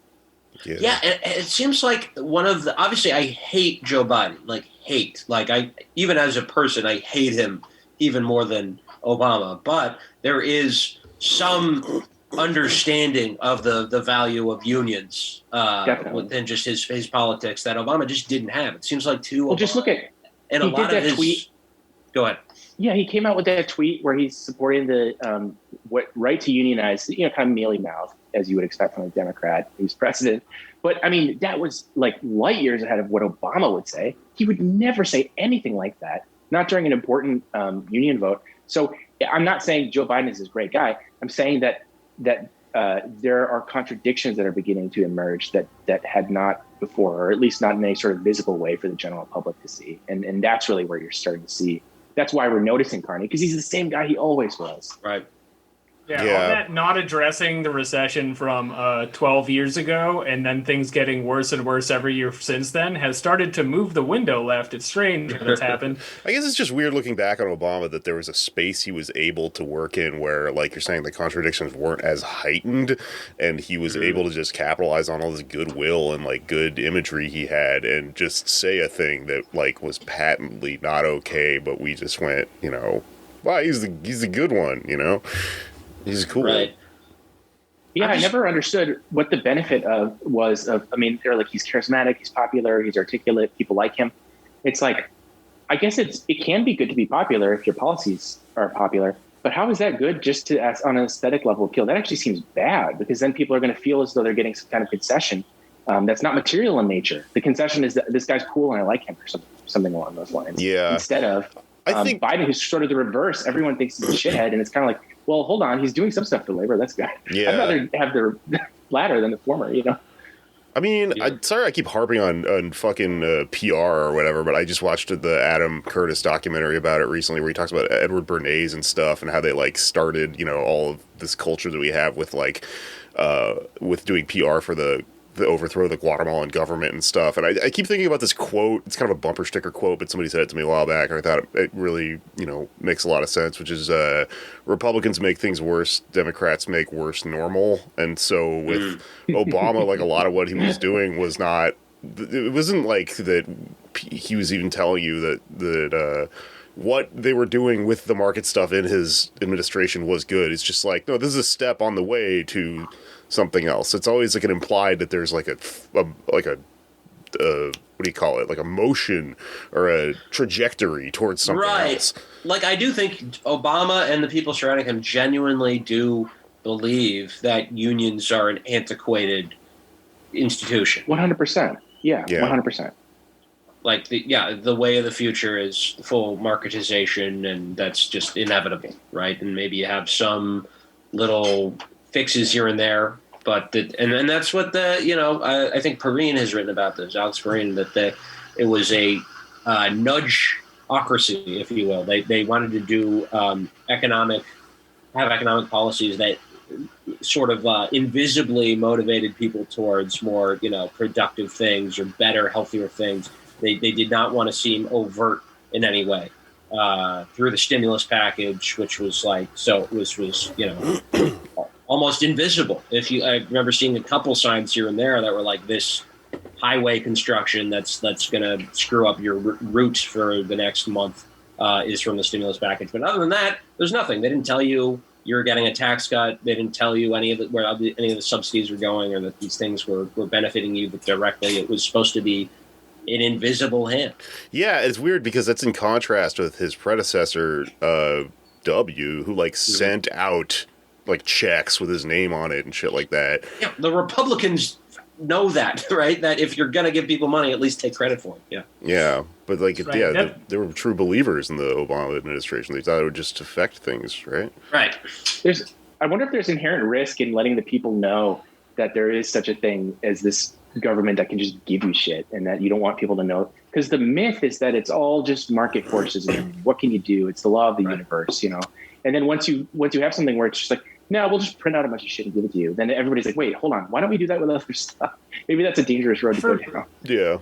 Yeah, it seems like obviously I hate Joe Biden, even as a person, I hate him even more than Obama. But there is some understanding of the value of unions within just his politics that Obama just didn't have. It seems like just look at and a lot of his tweet. Go ahead. Yeah, he came out with that tweet where he's supporting the right to unionize, kind of mealy mouth, as you would expect from a Democrat who's president. But I mean, that was like light years ahead of what Obama would say. He would never say anything like that, not during an important union vote. So I'm not saying Joe Biden is this great guy. I'm saying that there are contradictions that are beginning to emerge that had not before, or at least not in any sort of visible way for the general public to see. And that's really where you're starting to see. That's why we're noticing Carney, because he's the same guy he always was. Right. Yeah, all that not addressing the recession from 12 years ago and then things getting worse and worse every year since then has started to move the window left. It's strange that's happened. I guess it's just weird looking back on Obama that there was a space he was able to work in where, like you're saying, the contradictions weren't as heightened, and he was able to just capitalize on all this goodwill and like good imagery he had and just say a thing that like was patently not okay, but we just went, wow, he's the good one, He's cool. Right. Yeah, I never understood what the benefit was. I mean, they're like, he's charismatic, he's popular, he's articulate, people like him. It's like, I guess it can be good to be popular if your policies are popular, but how is that good just to, on an aesthetic level, appeal? That actually seems bad, because then people are going to feel as though they're getting some kind of concession that's not material in nature. The concession is that this guy's cool and I like him, or something along those lines. Yeah. Instead of I think Biden, who's sort of the reverse. Everyone thinks he's a shithead, and it's kind of like, well, hold on, he's doing some stuff for labor. That's good. Yeah. I'd rather have the latter than the former, I mean, sorry I keep harping on fucking PR or whatever, but I just watched the Adam Curtis documentary about it recently where he talks about Edward Bernays and stuff and how they, like, started, all of this culture that we have with, like, with doing PR for the overthrow of the Guatemalan government and stuff. And I keep thinking about this quote. It's kind of a bumper sticker quote, but somebody said it to me a while back, and I thought it really, makes a lot of sense, which is Republicans make things worse, Democrats make worse normal. And so with Obama, like, a lot of what he was doing was not, it wasn't like that he was even telling you that what they were doing with the market stuff in his administration was good. It's just like, no, this is a step on the way to something else. It's always like an implied that there's like a what do you call it? Like a motion or a trajectory towards something else. Like, I do think Obama and the people surrounding him genuinely do believe that unions are an antiquated institution. 100%. Yeah. 100%. Like, the way of the future is full marketization, and that's just inevitable, right? And maybe you have some little fixes here and there, but and that's what I think Perrine has written about this, Alex Perrine, that it was a nudge-ocracy, if you will. They wanted to do economic policies that sort of invisibly motivated people towards more productive things or better, healthier things. They did not want to seem overt in any way through the stimulus package, which was like, so it was almost invisible. I remember seeing a couple signs here and there that were like, this highway construction that's going to screw up your routes for the next month is from the stimulus package. But other than that, there's nothing. They didn't tell you were getting a tax cut. They didn't tell you where any of the subsidies were going, or that these things were benefiting you directly. It was supposed to be an invisible hand. Yeah, it's weird because that's in contrast with his predecessor, W, who sent out checks with his name on it and shit like that. Yeah, the Republicans know that, right? That if you're gonna give people money, at least take credit for it. Yeah. Yeah, but they were true believers in the Obama administration. They thought it would just affect things, right? Right. I wonder if there's inherent risk in letting the people know that there is such a thing as this government that can just give you shit, and that you don't want people to know, because the myth is that it's all just market forces and what can you do? It's the law of the universe, And then once you have something where it's just like, no, we'll just print out a bunch of shit and give it to you, then everybody's like, wait, hold on, why don't we do that with other stuff? Maybe that's a dangerous road to go down. Yeah.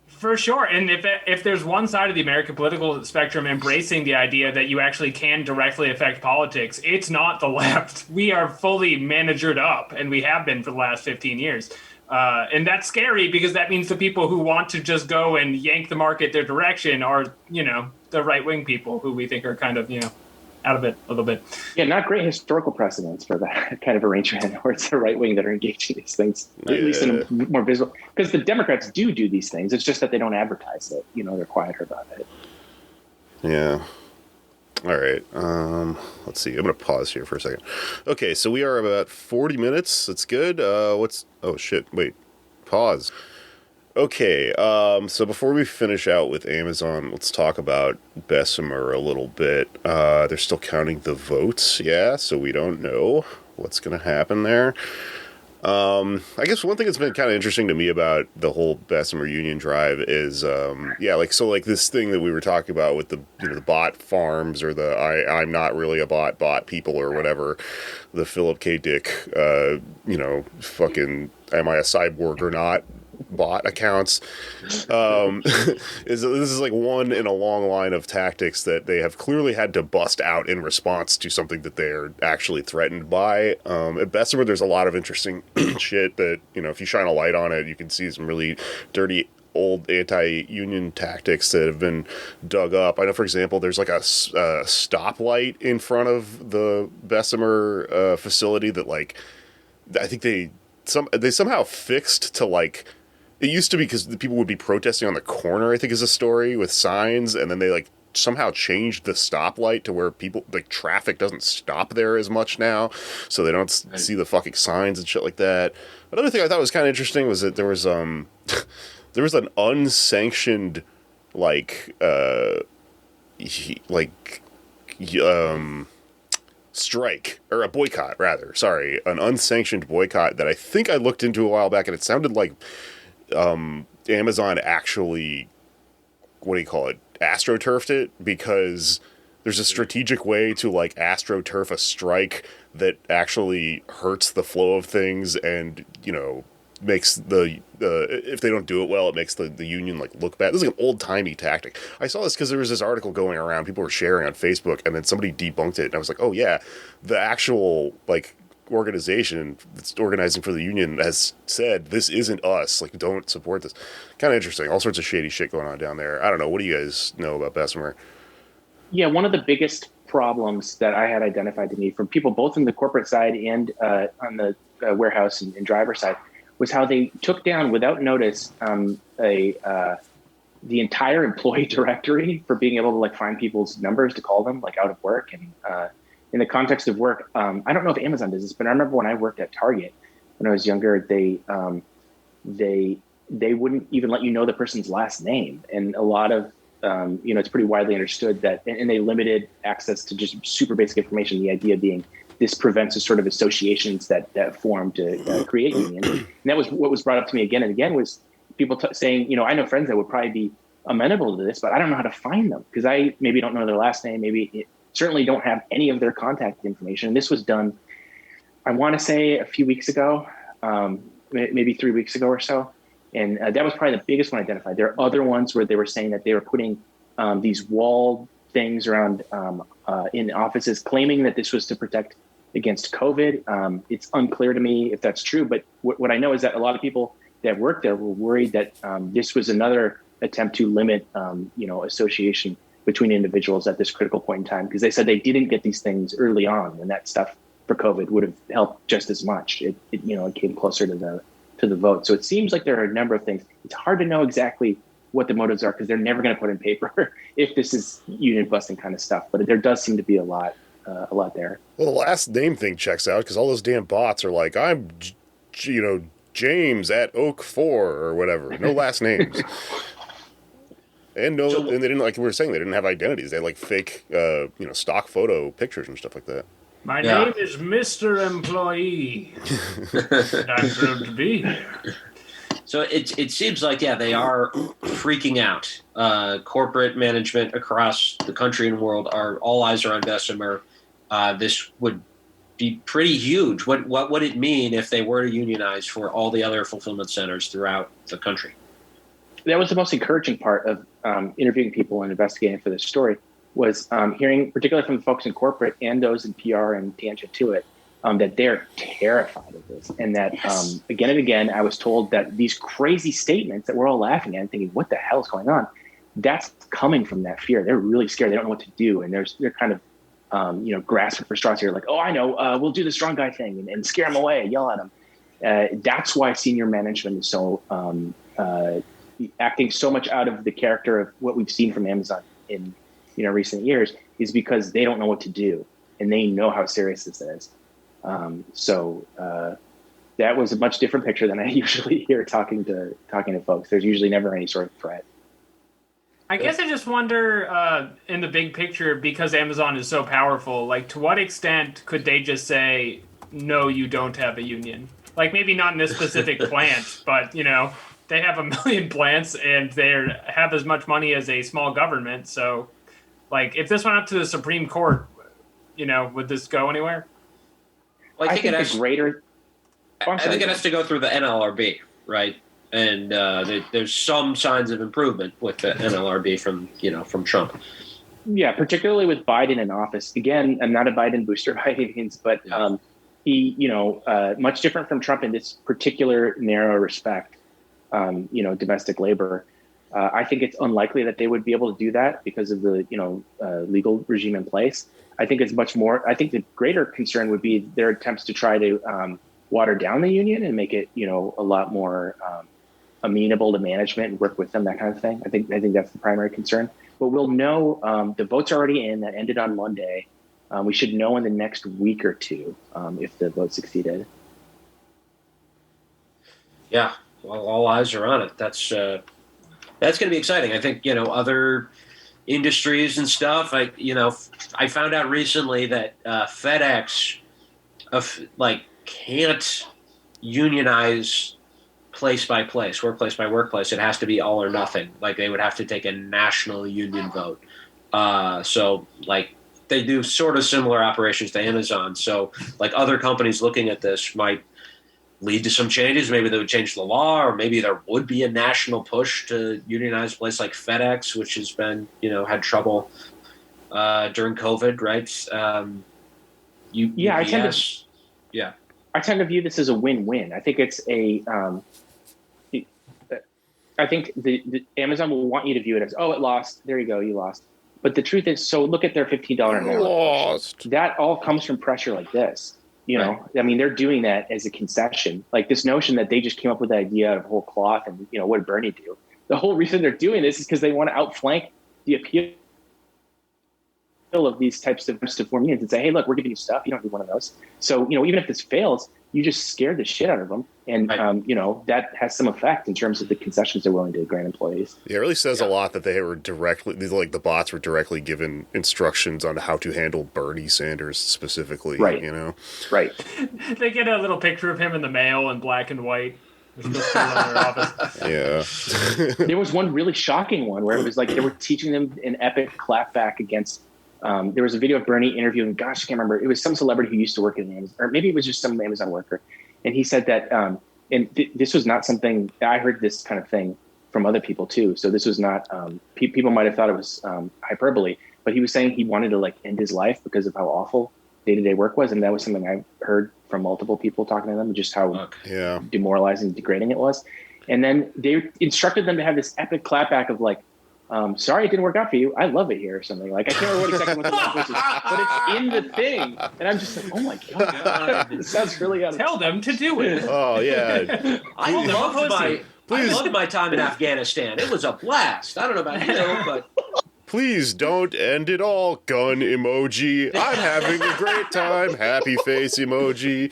For sure. And if there's one side of the American political spectrum embracing the idea that you actually can directly affect politics, it's not the left. We are fully managered up, and we have been for the last 15 years. And that's scary, because that means the people who want to just go and yank the market their direction are, the right-wing people who we think are kind of, out of it a little bit. Yeah, not great historical precedents for that kind of arrangement, where it's the right wing that are engaged in these things, at least in a more visible. Because the Democrats do these things. It's just that they don't advertise it. They're quieter about it. Yeah. All right. Let's see. I'm going to pause here for a second. Okay, so we are about 40 minutes. That's good. Oh, shit. Wait. Pause. Okay, so before we finish out with Amazon, let's talk about Bessemer a little bit. They're still counting the votes, yeah, so we don't know what's going to happen there. I guess one thing that's been kind of interesting to me about the whole Bessemer Union drive is, this thing that we were talking about with the bot farms or the I'm not really a bot people or whatever, the Philip K. Dick, fucking am I a cyborg or not bot accounts. This is like one in a long line of tactics that they have clearly had to bust out in response to something that they're actually threatened by. At Bessemer, there's a lot of interesting shit that, if you shine a light on it, you can see some really dirty old anti-union tactics that have been dug up. I know, for example, there's like a stoplight in front of the Bessemer facility that, like, I think they somehow fixed to, like, it used to be because the people would be protesting on the corner, I think is a story, with signs, and then they, like, somehow changed the stoplight to where people, like, traffic doesn't stop there as much now, so they don't see the fucking signs and shit like that. Another thing I thought was kind of interesting was that there was an unsanctioned, strike, or a boycott, rather. Sorry, an unsanctioned boycott that I think I looked into a while back, and it sounded like Amazon actually, astroturfed it, because there's a strategic way to, like, astroturf a strike that actually hurts the flow of things and, makes if they don't do it well, it makes the union, like, look bad. This is like an old-timey tactic. I saw this because there was this article going around, people were sharing on Facebook, and then somebody debunked it, and I was like, oh yeah, the actual, like, organization that's organizing for the union has said, this isn't us, like, don't support this. Kind of interesting. All sorts of shady shit going on down there. I don't know. What do you guys know about Bessemer? Yeah, one of the biggest problems that I had identified to me from people both on the corporate side and on the warehouse and driver side was how they took down without notice the entire employee directory for being able to, like, find people's numbers to call them, like, out of work. And in the context of work, I don't know if Amazon does this, but I remember when I worked at Target when I was younger, they wouldn't even let you know the person's last name. And a lot of, it's pretty widely understood that, and they limited access to just super basic information. The idea being this prevents the sort of associations that form to create unions. And that was what was brought up to me again and again, was people saying, I know friends that would probably be amenable to this, but I don't know how to find them because I maybe don't know their last name, certainly don't have any of their contact information. And this was done, I want to say, a few weeks ago, maybe 3 weeks ago or so. And that was probably the biggest one identified. There are other ones where they were saying that they were putting these wall things around in offices, claiming that this was to protect against COVID. It's unclear to me if that's true, but what I know is that a lot of people that worked there were worried that this was another attempt to limit, association between individuals at this critical point in time, because they said they didn't get these things early on when that stuff for COVID would have helped just as much. It came closer to the vote. So it seems like there are a number of things. It's hard to know exactly what the motives are because they're never going to put in paper if this is union busting kind of stuff. But there does seem to be a lot there. Well, the last name thing checks out because all those damn bots are like, I'm, James at Oak 4 or whatever. No last names. And and they didn't, like we were saying, they didn't have identities. They had, like, fake, stock photo pictures and stuff like that. My name is Mr. Employee. I'm thrilled to be here. So it seems like, they are freaking out. Corporate management across the country and world all eyes are on Bessemer. This would be pretty huge. What would it mean if they were to unionize for all the other fulfillment centers throughout the country? That was the most encouraging part of interviewing people and investigating for this story was hearing, particularly from the folks in corporate and those in PR and tangent to it, that they're terrified of this. And that again and again, I was told that these crazy statements that we're all laughing at and thinking, what the hell is going on? That's coming from that fear. They're really scared. They don't know what to do. And they're kind of, grasping for straws here. Like, oh, I know, we'll do the strong guy thing and scare them away, yell at them. That's why senior management is so acting so much out of the character of what we've seen from Amazon in recent years, is because they don't know what to do, and they know how serious this is. That was a much different picture than I usually hear talking to folks. There's usually never any sort of threat. I guess I just wonder, in the big picture, because Amazon is so powerful, like, to what extent could they just say, no, you don't have a union? Like, maybe not in this specific plant, but, you know, they have 1 million plants and they have as much money as a small government. So, like, if this went up to the Supreme Court, you know, would this go anywhere? Well, I think it has to go through the NLRB, right? And there's some signs of improvement with the NLRB from Trump. Yeah, particularly with Biden in office. Again, I'm not a Biden booster by any means, but he, much different from Trump in this particular narrow respect, domestic labor. I think it's unlikely that they would be able to do that because of the, legal regime in place. I think it's much more, I think the greater concern would be their attempts to try to water down the union and make it, a lot more amenable to management and work with them, that kind of thing. I think that's the primary concern. But we'll know, the votes are already in, that ended on Monday. We should know in the next week or two if the vote succeeded. Yeah, well, all eyes are on it. That's going to be exciting. I think, other industries and stuff. I found out recently that FedEx, can't unionize place by place, workplace by workplace. It has to be all or nothing. Like, they would have to take a national union vote. They do sort of similar operations to Amazon. So, like, other companies looking at this might lead to some changes. Maybe they would change the law, or maybe there would be a national push to unionize a place like FedEx, which has been, had trouble during COVID, right? I tend to view this as a win-win. I think it's I think the Amazon will want you to view it as, oh, it lost. There you go, you lost. But the truth is, so look at their $15 an hour. Lost. That all comes from pressure like this. Right. I mean, they're doing that as a concession. Like, this notion that they just came up with the idea of whole cloth and, what did Bernie do? The whole reason they're doing this is because they want to outflank the appeal of these types of to form unions and say, hey, look, we're giving you stuff. You don't need one of those. So, even if this fails, you just scared the shit out of them. And, that has some effect in terms of the concessions they're willing to grant employees. Yeah, it really says a lot that they were the bots were directly given instructions on how to handle Bernie Sanders specifically. Right. Right. They get a little picture of him in the mail in black and white. Yeah. There was one really shocking one where it was like they were teaching them an epic clapback against there was a video of Bernie interviewing, gosh, I can't remember. It was some celebrity who used to work in Amazon, or maybe it was just some Amazon worker. And he said that, this was not something, I heard this kind of thing from other people too. So this was not, people might've thought it was hyperbole, but he was saying he wanted to end his life because of how awful day-to-day work was. And that was something I heard from multiple people talking to them, just how demoralizing, degrading it was. And then they instructed them to have this epic clapback of sorry it didn't work out for you. I love it here, or something. I can't remember what the language is, but it's in the thing. And I'm just like, oh my God. This sounds really Tell them to do it. Oh, yeah. I loved my time in Afghanistan. It was a blast. I don't know about you, but... Please don't end it all. Gun emoji. I'm having a great time. Happy face emoji.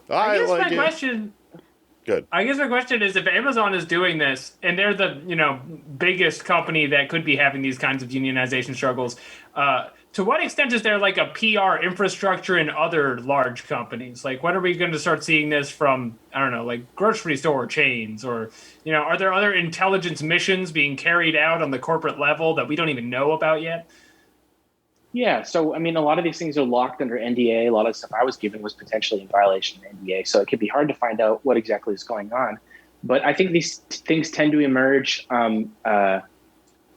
I guess my question... Good. I guess my question is, if Amazon is doing this and they're the biggest company that could be having these kinds of unionization struggles, to what extent is there a PR infrastructure in other large companies? When are we going to start seeing this from, I don't know, grocery store chains, or are there other intelligence missions being carried out on the corporate level that we don't even know about yet? Yeah, so I mean, a lot of these things are locked under NDA. A lot of the stuff I was given was potentially in violation of NDA, so it could be hard to find out what exactly is going on. But I think these things tend to emerge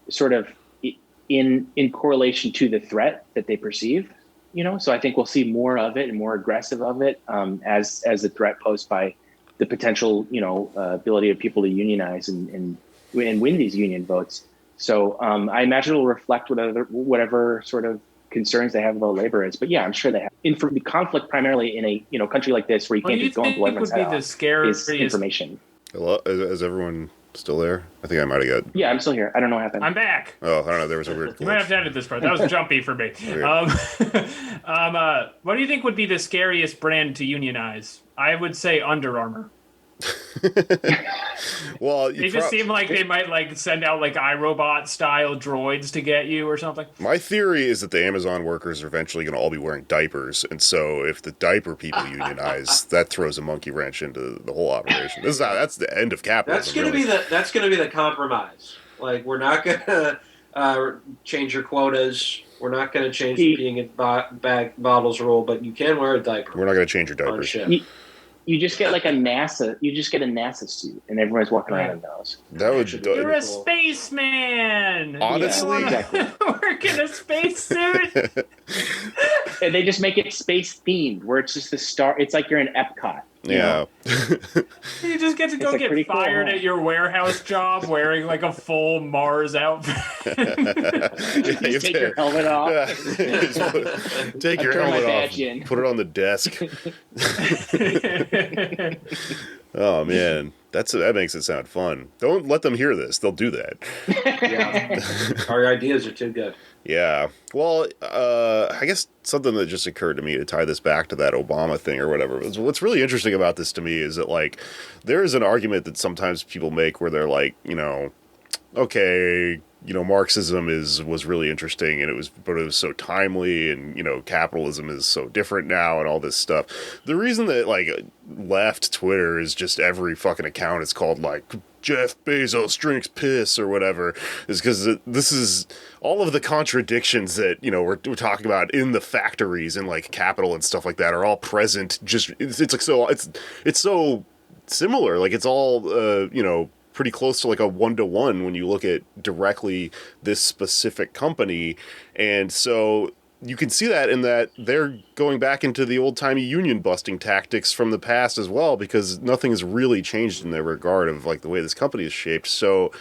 sort of in correlation to the threat that they perceive. So I think we'll see more of it and more aggressive of it as the threat posed by the potential ability of people to unionize and win these union votes. So I imagine it'll reflect whatever sort of concerns they have about labor is. But yeah, I'm sure they have. The conflict primarily in a country like this where you can't just go and blow everyone's head off is information. As everyone Still there? I think I might have got... Yeah, I'm still here. I don't know what happened. I'm back. Oh, I don't know. There was a weird glitch. You might have to edit this part. That was jumpy for me. What do you think would be the scariest brand to unionize? I would say Under Armour. Well, They just seem like they might like send out like iRobot style droids to get you or something. My theory is that the Amazon workers are eventually going to all be wearing diapers, and so if the diaper people unionize, that throws a monkey wrench into the whole operation. That's the end of capitalism. That's gonna be the compromise. Like, we're not gonna change your quotas. We're not gonna change the peeing in bottles rule, but you can wear a diaper. We're not going to change your diapers. You just get like a NASA. You just get a NASA suit, and everyone's walking around in those. That would. You're a spaceman. Honestly, exactly. Work in a spacesuit. And they just make it space themed, where it's just the star. It's like you're in Epcot. Yeah. You just get to go get fired at your warehouse job wearing like a full Mars outfit. You take your helmet off. Take your helmet off. Put it on the desk. Oh man, that makes it sound fun. Don't let them hear this. They'll do that. Yeah. Our ideas are too good. Yeah. Well, I guess something that just occurred to me to tie this back to that Obama thing or whatever. What's really interesting about this to me is that, like, there is an argument that sometimes people make where they're like, okay, Marxism was really interesting but it was so timely, and, capitalism is so different now and all this stuff. The reason that, like, left Twitter is just every fucking account is called, like, Jeff Bezos drinks piss or whatever is because this is all of the contradictions that, we're talking about in the factories and like capital and stuff like that are all present. Just it's like it's so similar. Like it's all, pretty close to like a 1-to-1 when you look at directly this specific company. And so you can see that in that they're going back into the old-timey union busting tactics from the past as well, because nothing has really changed in their regard of like the way this company is shaped. So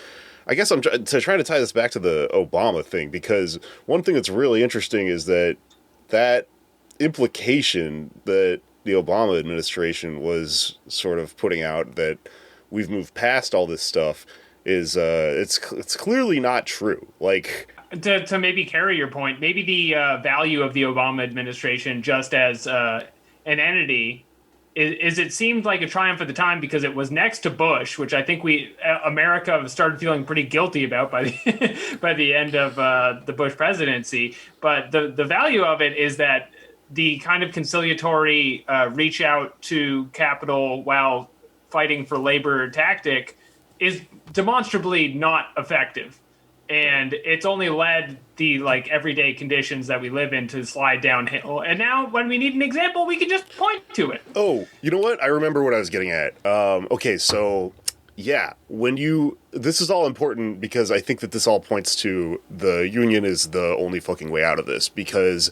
I guess I'm trying to tie this back to the Obama thing, because one thing that's really interesting is that implication that the Obama administration was sort of putting out that we've moved past all this stuff is it's clearly not true. Like, to maybe carry your point, maybe the value of the Obama administration just as an entity is it seemed like a triumph at the time because it was next to Bush, which I think America started feeling pretty guilty about by the end of the Bush presidency. But the value of it is that the kind of conciliatory reach out to capital while fighting for labor tactic is demonstrably not effective. And it's only led the like everyday conditions that we live in to slide downhill. And now when we need an example, we can just point to it. Oh, you know what? I remember what I was getting at. Okay, so yeah, this is all important because I think that this all points to the union is the only fucking way out of this, because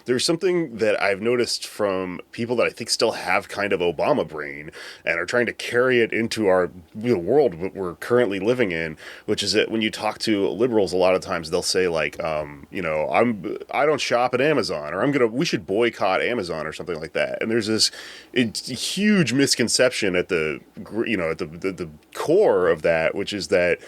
there's something that I've noticed from people that I think still have kind of Obama brain and are trying to carry it into our world that we're currently living in, which is that when you talk to liberals, a lot of times they'll say like, I don't shop at Amazon, or we should boycott Amazon or something like that. And there's this huge misconception at the core of that, which is that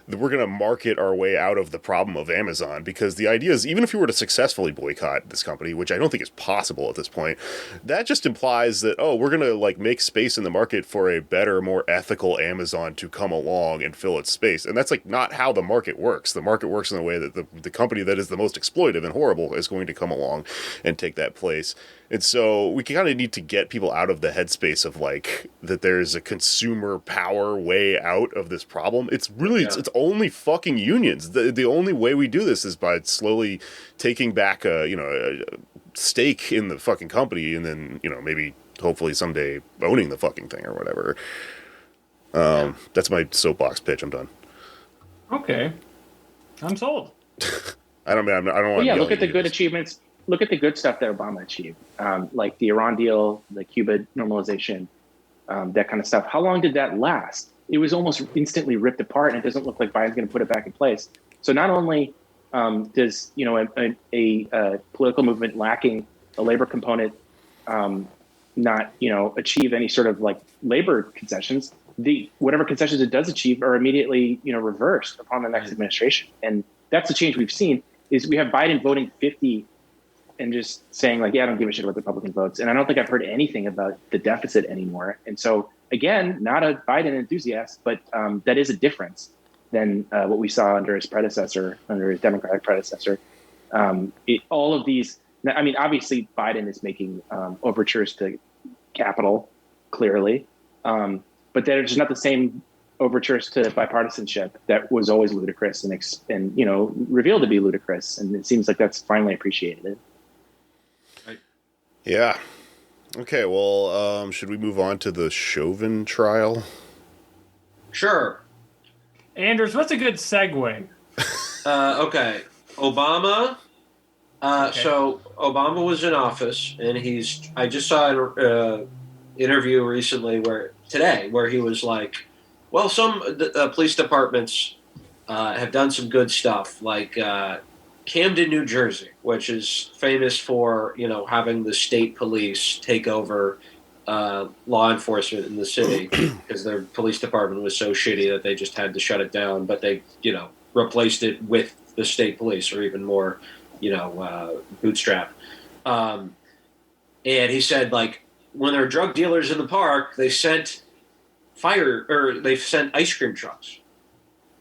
we're going to market our way out of the problem of Amazon, because the idea is even if you were to successfully boycott this company, which I don't think is possible at this point, that just implies that, we're going to like make space in the market for a better, more ethical Amazon to come along and fill its space. And that's like not how the market works. The market works in the way that the company that is the most exploitive and horrible is going to come along and take that place. And so we kind of need to get people out of the headspace of like that there's a consumer power way out of this problem. It's really, it's only fucking unions. The only way we do this is by slowly taking back a stake in the fucking company, and then, maybe hopefully someday owning the fucking thing or whatever. That's my soapbox pitch. I'm done. Okay. I'm sold. I don't want to yell. Look at the good achievements. Look at the good stuff that Obama achieved, like the Iran deal, the Cuba normalization, that kind of stuff. How long did that last? It was almost instantly ripped apart, and it doesn't look like Biden's going to put it back in place. So not only does a political movement lacking a labor component not achieve any sort of like labor concessions, whatever concessions it does achieve are immediately, reversed upon the next administration. And that's the change we've seen is we have Biden voting 50 and just saying like, yeah, I don't give a shit about the Republican votes. And I don't think I've heard anything about the deficit anymore. And so again, not a Biden enthusiast, but that is a difference than what we saw under his Democratic predecessor. All of these, I mean, obviously Biden is making overtures to capital, clearly. But they're just not the same overtures to bipartisanship that was always ludicrous and revealed to be ludicrous. And it seems like that's finally appreciated. Yeah. Okay, well, should we move on to the Chauvin trial? Sure. Anders, what's a good segue? Okay. Obama. Okay. So Obama was in office, and I just saw an interview recently where he was like, well, some police departments have done some good stuff, like Camden, New Jersey, which is famous for, having the state police take over law enforcement in the city because their police department was so shitty that they just had to shut it down. But they, replaced it with the state police, or even more, bootstrap. And he said, like, when there are drug dealers in the park, they sent ice cream trucks,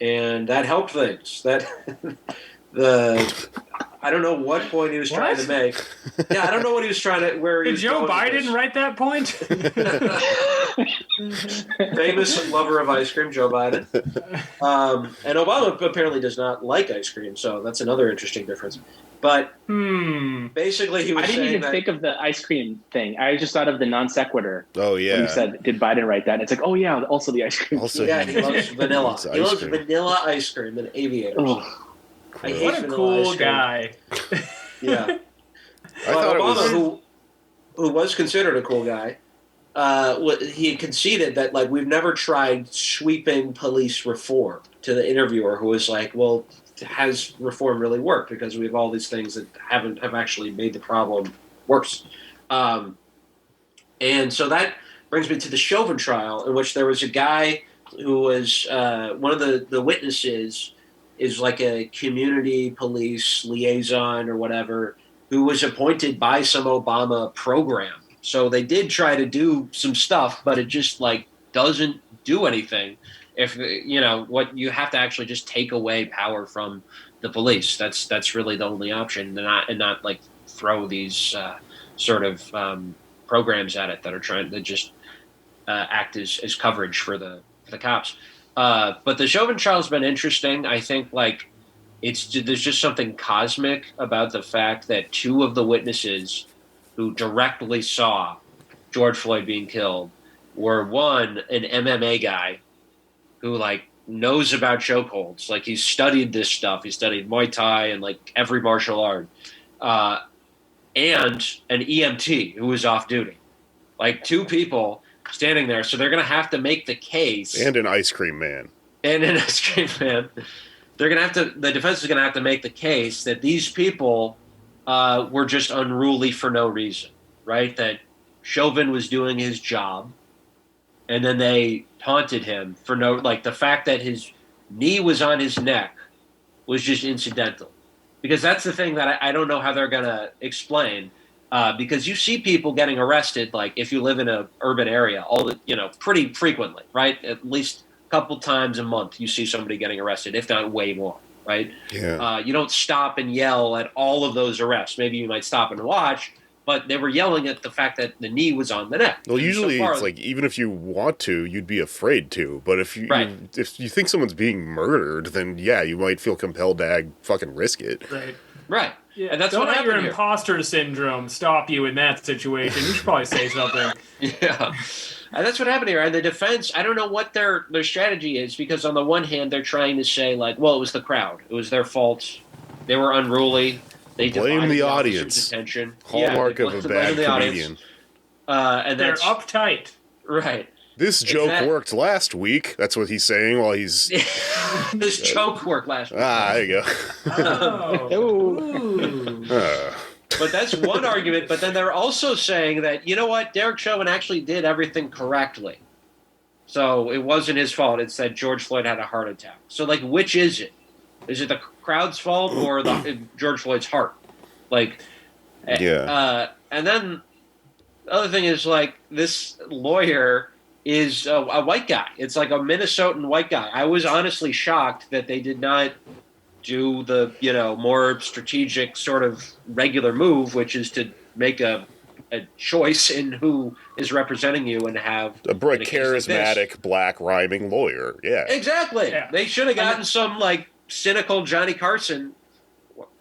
and that helped things. I don't know what point he was trying to make. Yeah, I don't know what he was trying to. Did Joe Biden write that point? Famous lover of ice cream, Joe Biden. And Obama apparently does not like ice cream, so that's another interesting difference. But basically, he was saying I didn't even think of the ice cream thing. I just thought of the non sequitur. Oh, yeah. When you said, did Biden write that? And it's like, oh, yeah, also the ice cream. Also, yeah, he loves vanilla. He loves cream. vanilla ice cream and aviators. Oh. I hate What a vanilla cool ice cream. guy. Yeah. I thought it was... Obama, who was considered a cool guy, he conceded that, like, we've never tried sweeping police reform, to the interviewer, who was like, well, has reform really worked? Because we have all these things that have actually made the problem worse. And so that brings me to the Chauvin trial, in which there was a guy who was one of the witnesses is like a community police liaison or whatever, who was appointed by some Obama program. So they did try to do some stuff, but it just like doesn't do anything. If what you have to actually just take away power from the police. That's really the only option, and not like throw these sort of programs at it that are trying to just act as coverage for the cops. But the Chauvin trial has been interesting. I think like there's just something cosmic about the fact that two of the witnesses who directly saw George Floyd being killed were, one, an MMA guy who like knows about chokeholds. Like he's studied this stuff. He studied Muay Thai and like every martial art. And an EMT who was off duty. Like two people standing there. So they're going to have to make the case. And an ice cream man. The defense is going to have to make the case that these people were just unruly for no reason, right? That Chauvin was doing his job, and then they taunted him for the fact that his knee was on his neck was just incidental. Because that's the thing that I don't know how they're going to explain. Because you see people getting arrested, like if you live in an urban area, pretty frequently, right? At least a couple times a month, you see somebody getting arrested, if not way more, right? Yeah. You don't stop and yell at all of those arrests. Maybe you might stop and watch, but they were yelling at the fact that the knee was on the neck. Well, usually it's like, even if you want to, you'd be afraid to. But if you think someone's being murdered, then yeah, you might feel compelled to fucking risk it. Right. Yeah, and that's don't what let happened your here. imposter syndrome stop you in that situation. You should probably say something. Yeah. And that's what happened here. And the defense, I don't know what their strategy is, because on the one hand, they're trying to say, like, well, it was the crowd. It was their fault. They were unruly. They blame the audience. officer's attention. Hallmark of a bad comedian. And They're that's uptight. right. This joke worked last week. That's what he's saying while he's... This joke worked last week. there you go. But that's one argument. But then they're also saying that, you know what, Derek Chauvin actually did everything correctly. So it wasn't his fault. It said George Floyd had a heart attack. So, like, which is it? Is it the crowd's fault or George Floyd's heart? Like, Yeah. And then the other thing is, like, this lawyer is a white guy. It's like a Minnesotan white guy. I was honestly shocked that they did not do the, more strategic sort of regular move, which is to make a choice in who is representing you and have a charismatic black rhyming lawyer. Yeah. Exactly. Yeah. They should have gotten some, like, cynical Johnny Carson.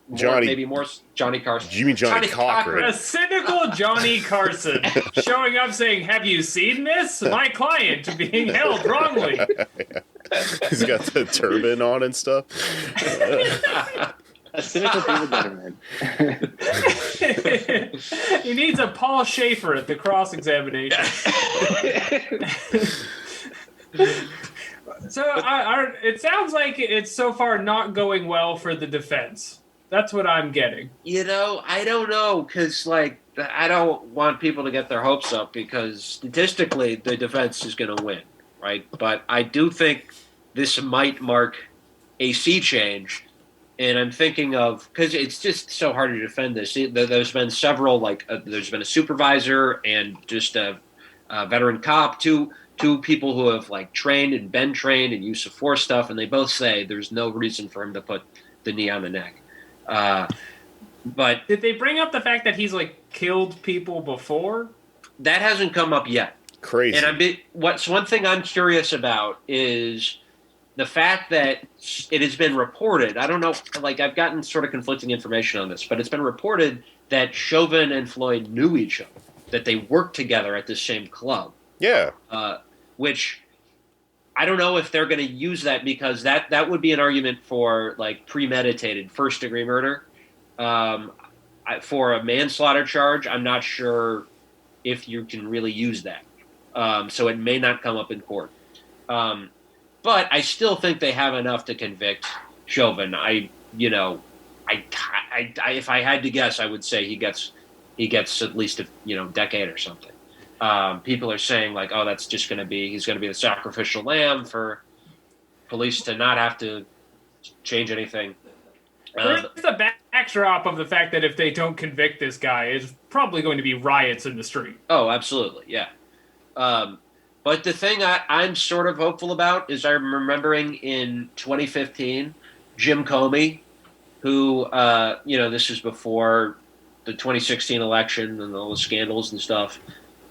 Maybe more Johnny Carson. You mean Johnny Cochran? A cynical Johnny Carson showing up saying, "Have you seen this? My client being held wrongly." He's got the turban on and stuff. A cynical David Letterman. He needs a Paul Schaefer at the cross-examination. So it sounds like it's so far not going well for the defense. That's what I'm getting. I don't know, because, like, I don't want people to get their hopes up, because statistically the defense is going to win, right? But I do think this might mark a sea change, and I'm thinking of, because it's just so hard to defend this. There's been several, like, there's been a supervisor and just a veteran cop, two people who have, like, trained and been trained in use of force stuff, and they both say there's no reason for him to put the knee on the neck. But did they bring up the fact that he's, like, killed people before? That hasn't come up yet. Crazy. And one thing I'm curious about is the fact that it has been reported. I don't know, like, I've gotten sort of conflicting information on this, but it's been reported that Chauvin and Floyd knew each other, that they worked together at the same club. Yeah. Which I don't know if they're going to use that, because that would be an argument for, like, premeditated first-degree murder. For a manslaughter charge, I'm not sure if you can really use that. So it may not come up in court. But I still think they have enough to convict Chauvin. If I had to guess, I would say he gets at least a decade or something. People are saying, like, oh, he's going to be the sacrificial lamb for police to not have to change anything. There's the backdrop of the fact that if they don't convict this guy, it's probably going to be riots in the street. Oh, absolutely, yeah. But the thing I'm sort of hopeful about is I'm remembering in 2015, Jim Comey, who, this was before the 2016 election and all the scandals and stuff,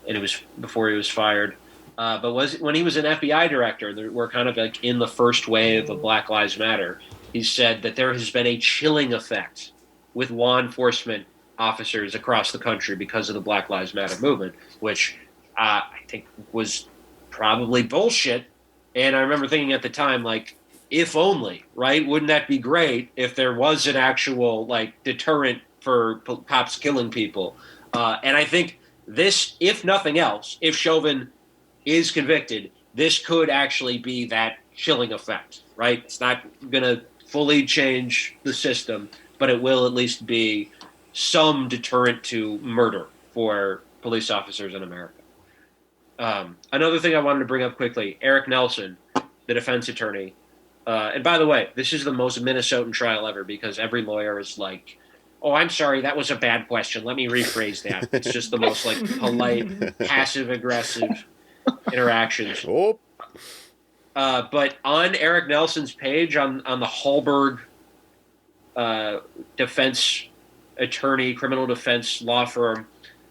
and it was before he was fired. But when he was an FBI director, and we're kind of like in the first wave of Black Lives Matter, he said that there has been a chilling effect with law enforcement officers across the country because of the Black Lives Matter movement, which I think was probably bullshit. And I remember thinking at the time, like, if only, right? Wouldn't that be great if there was an actual, like, deterrent for cops killing people? And I think this, if nothing else, if Chauvin is convicted, this could actually be that chilling effect, right? It's not going to fully change the system, but it will at least be some deterrent to murder for police officers in America. Another thing I wanted to bring up quickly, Eric Nelson, the defense attorney. And by the way, this is the most Minnesotan trial ever, because every lawyer is like, oh, I'm sorry, that was a bad question. Let me rephrase that. It's just the most, like, polite, passive-aggressive interactions. Oh. But on Eric Nelson's page, on the Hallberg defense attorney, criminal defense law firm,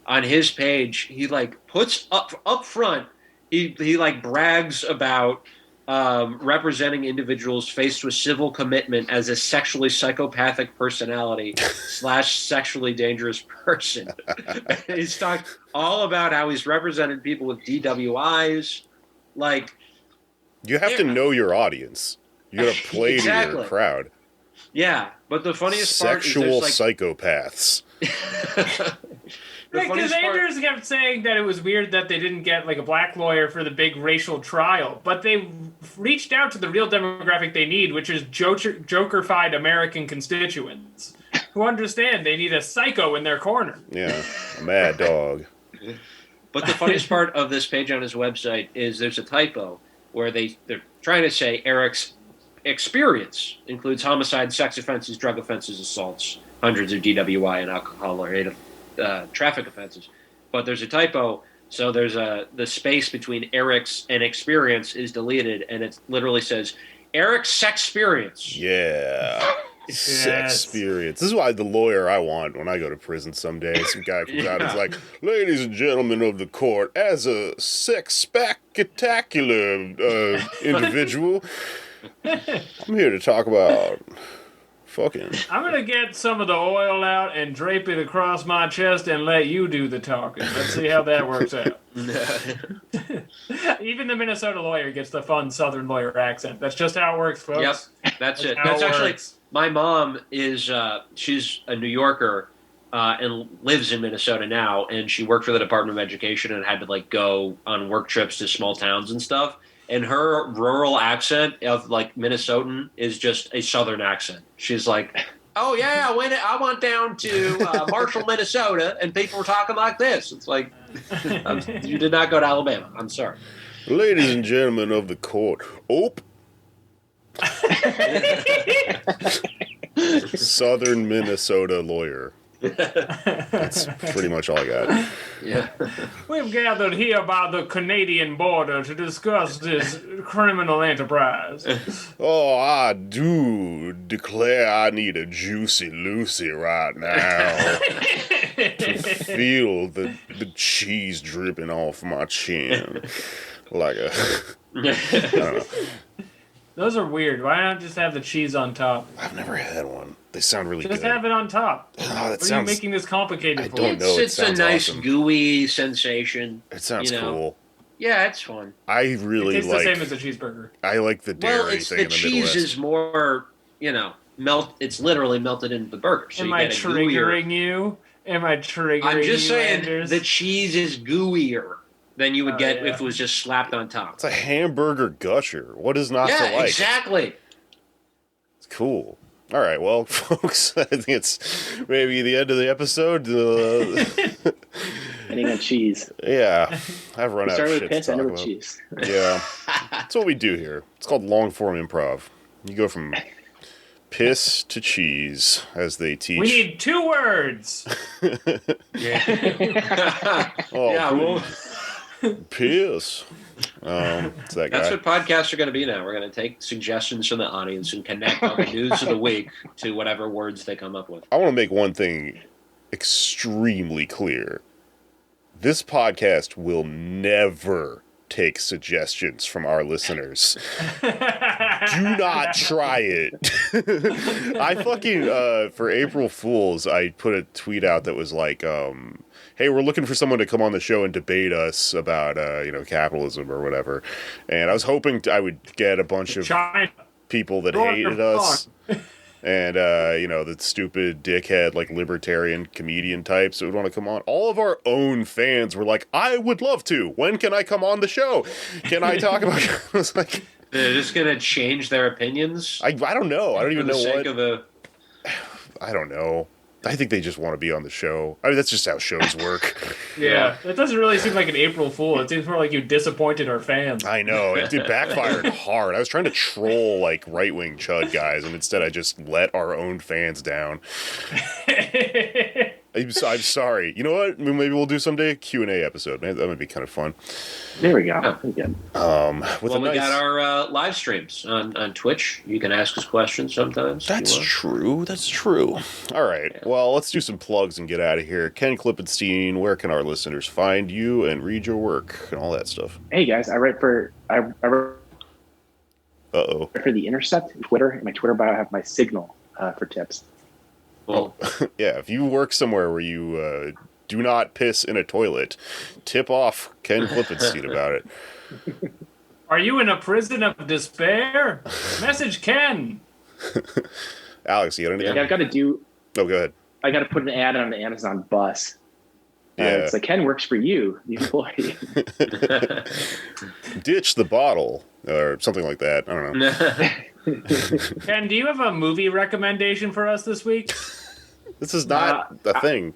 on his page, he, like, puts up front, he like brags about representing individuals faced with civil commitment as a sexually psychopathic personality / sexually dangerous person. He's talked all about how he's represented people with DWIs. Like, you have to know your audience. You got to play to your crowd. Yeah, but the funniest sexual part is psychopaths. Because Andrews kept saying that it was weird that they didn't get, like, a black lawyer for the big racial trial, but they reached out to the real demographic they need, which is joker-fied American constituents who understand they need a psycho in their corner. Yeah, a mad dog. But the funniest part of this page on his website is there's a typo where they're trying to say Eric's experience includes homicide, sex offenses, drug offenses, assaults, hundreds of DWI and alcohol-related traffic offenses. But there's a typo, so there's the space between Eric's and experience is deleted, and it literally says Eric's sex experience. Yeah. Sex experience. This is why the lawyer I want when I go to prison someday. Some guy comes out and is like, ladies and gentlemen of the court, as a sex spectacular individual, I'm here to talk about fucking. I'm going to get some of the oil out and drape it across my chest and let you do the talking. Let's see how that works out. Even the Minnesota lawyer gets the fun Southern lawyer accent. That's just how it works, folks. Yep, that's it. How That's it actually, works. my mom is, she's a New Yorker and lives in Minnesota now, and she worked for the Department of Education and had to like go on work trips to small towns and stuff. And her rural accent of like Minnesotan is just a Southern accent. She's like, "Oh yeah, I went down to Marshall, Minnesota, and people were talking like this." It's like, you did not go to Alabama. I'm sorry. Ladies and gentlemen of the court, Southern Minnesota lawyer. That's pretty much all I got. Yeah. We've gathered here by the Canadian border to discuss this criminal enterprise. Oh, I do declare I need a Juicy Lucy right now to feel the cheese dripping off my chin like a. I don't know. Those are weird. Why not just have the cheese on top? I've never had one. They sound really Just good. have it on top. Oh, that What are sounds. you making this complicated I for? don't know. It It's a sounds nice awesome. gooey sensation. It sounds you know. cool. Yeah, it's fun. I It really tastes like. the same as a cheeseburger. I like the dairy Well, it's thing the in the cheese Midwest. is more, it's literally melted into the burger. So Am you I get a gooier. triggering you? Am I triggering you, I'm just saying Anders? the cheese is gooier than you would get yeah. if it was just slapped on top. It's a hamburger gusher. What is not to Yeah, like? exactly. It's cool. All right, well, folks, I think it's maybe the end of the episode. Ending on cheese. Yeah, I've run We out of started shit with to piss, talk ended with about. cheese. Yeah, that's what we do here. It's called long-form improv. You go from piss to cheese, as they teach. We need 2 words. Yeah. Oh, Yeah, well, piss. It's that guy. that's what podcasts are going to be now. We're going to take suggestions from the audience and connect all the news of the week to whatever words they come up with. I want to make one thing extremely clear. This podcast will never take suggestions from our listeners. Do not try it. I fucking, for April Fools, I put a tweet out that was like, hey, we're looking for someone to come on the show and debate us about, capitalism or whatever. And I was hoping I would get a bunch of China. people that Go on hated your us. And, the stupid dickhead, like, libertarian comedian types that would want to come on. All of our own fans were like, I would love to. When can I come on the show? Can I talk about it? I was like... They're just going to change their opinions? I don't know. I don't even for the know sake what... of the... I don't know. I think they just want to be on the show. I mean, that's just how shows work. Yeah, that doesn't really seem like an April Fool. It seems more like you disappointed our fans. I know. It backfired hard. I was trying to troll, like, right-wing chud guys, and instead I just let our own fans down. I'm sorry. You know what? Maybe we'll do someday a Q&A episode. That might be kind of fun. There we go. Pretty good. We got our live streams on Twitch. You can ask us questions sometimes. That's true. That's true. All right. Yeah. Well, let's do some plugs and get out of here. Ken Klippenstein, where can our listeners find you and read your work and all that stuff? Hey guys, I write for for The Intercept, Twitter. In my Twitter bio, I have my Signal for tips. Well, yeah, if you work somewhere where you do not piss in a toilet, tip off Ken Klippenstein about it. Are you in a prison of despair? Message Ken. Alex, you got anything? Yeah, I've got to do. Oh, go ahead. I got to put an ad on the Amazon bus. Yeah. It's like, Ken works for you, the employee. Ditch the bottle, or something like that. I don't know. Ken, do you have a movie recommendation for us this week? This is not a thing.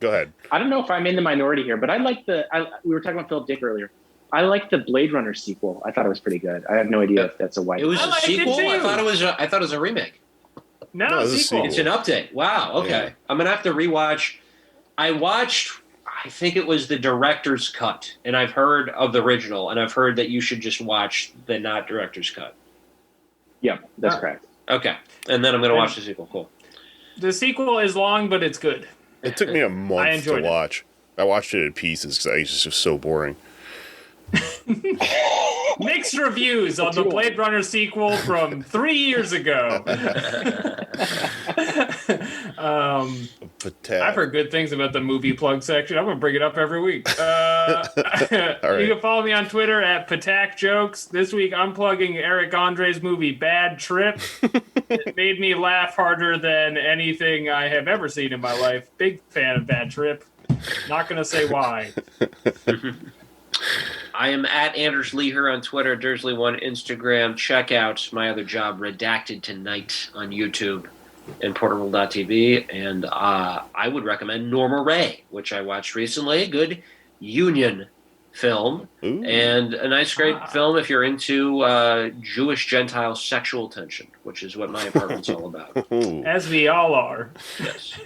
Go ahead. I don't know if I'm in the minority here, but I like we were talking about Philip Dick earlier. I like the Blade Runner sequel. I thought it was pretty good. I have no idea if that's a white. It was I a liked it sequel. too. I thought it was a remake. No, it's a sequel. It's an update. Wow. Okay. Yeah. I'm gonna have to rewatch. I watched. I think it was the director's cut, and I've heard of the original, and I've heard that you should just watch the not director's cut. Yeah, that's correct. Okay, and then I'm gonna watch the sequel. Cool. The sequel is long, but it's good. It took me a month to enjoyed it. watch. I watched it in pieces because it just was so boring. Mixed reviews on the Blade Runner sequel from 3 years ago. I've heard good things about the movie plug section. I'm going to bring it up every week. right. You can follow me on Twitter at Patak Jokes. This week I'm plugging Eric Andre's movie Bad Trip. It made me laugh harder than anything I have ever seen in my life. Big fan of Bad Trip. Not going to say why. I am at Anders Leher on Twitter, Dursley1 Instagram. Check out my other job, Redacted Tonight, on YouTube and portable.tv. And I would recommend Norma Ray, which I watched recently. A good union film. Ooh. And a nice, great film if you're into Jewish Gentile sexual tension, which is what my apartment's all about. Ooh. As we all are. Yes.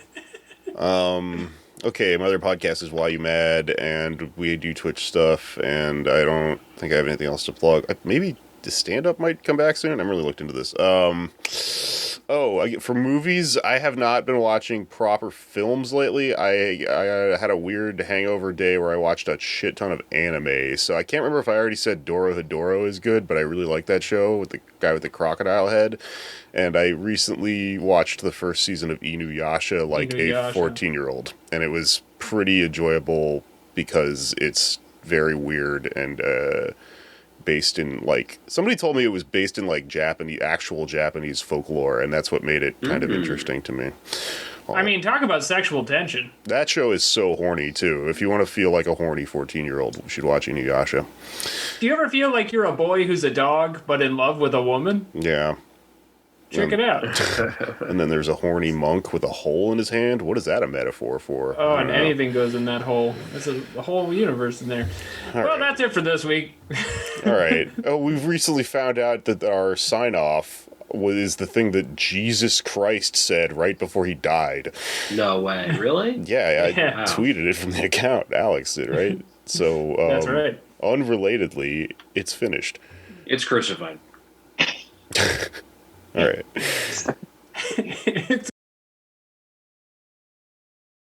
Okay, my other podcast is Why You Mad, and we do Twitch stuff, and I don't think I have anything else to plug. Maybe the stand-up might come back soon. I'm really looked into this. For movies, I have not been watching proper films lately. I had a weird hangover day where I watched a shit ton of anime, so I can't remember if I already said Dorohedoro is good, but I really like that show with the guy with the crocodile head. And I recently watched the first season of Inuyasha like a 14-year-old, and it was pretty enjoyable because it's very weird and based in, like, somebody told me it was based in, like, actual Japanese folklore, and that's what made it kind of interesting to me. I mean, talk about sexual tension. That show is so horny, too. If you want to feel like a horny 14-year-old, you should watch Inuyasha. Do you ever feel like you're a boy who's a dog, but in love with a woman? Yeah. Check it out. And then there's a horny monk with a hole in his hand. What is that a metaphor for? Oh, and anything goes in that hole. There's a whole universe in there. Well, that's it for this week. All right. Oh, we've recently found out that our sign-off is the thing that Jesus Christ said right before he died. No way. Really? Yeah, I Yeah. tweeted it from the account. Alex did, right? So, That's right. Unrelatedly, it's finished. It's crucified. All right.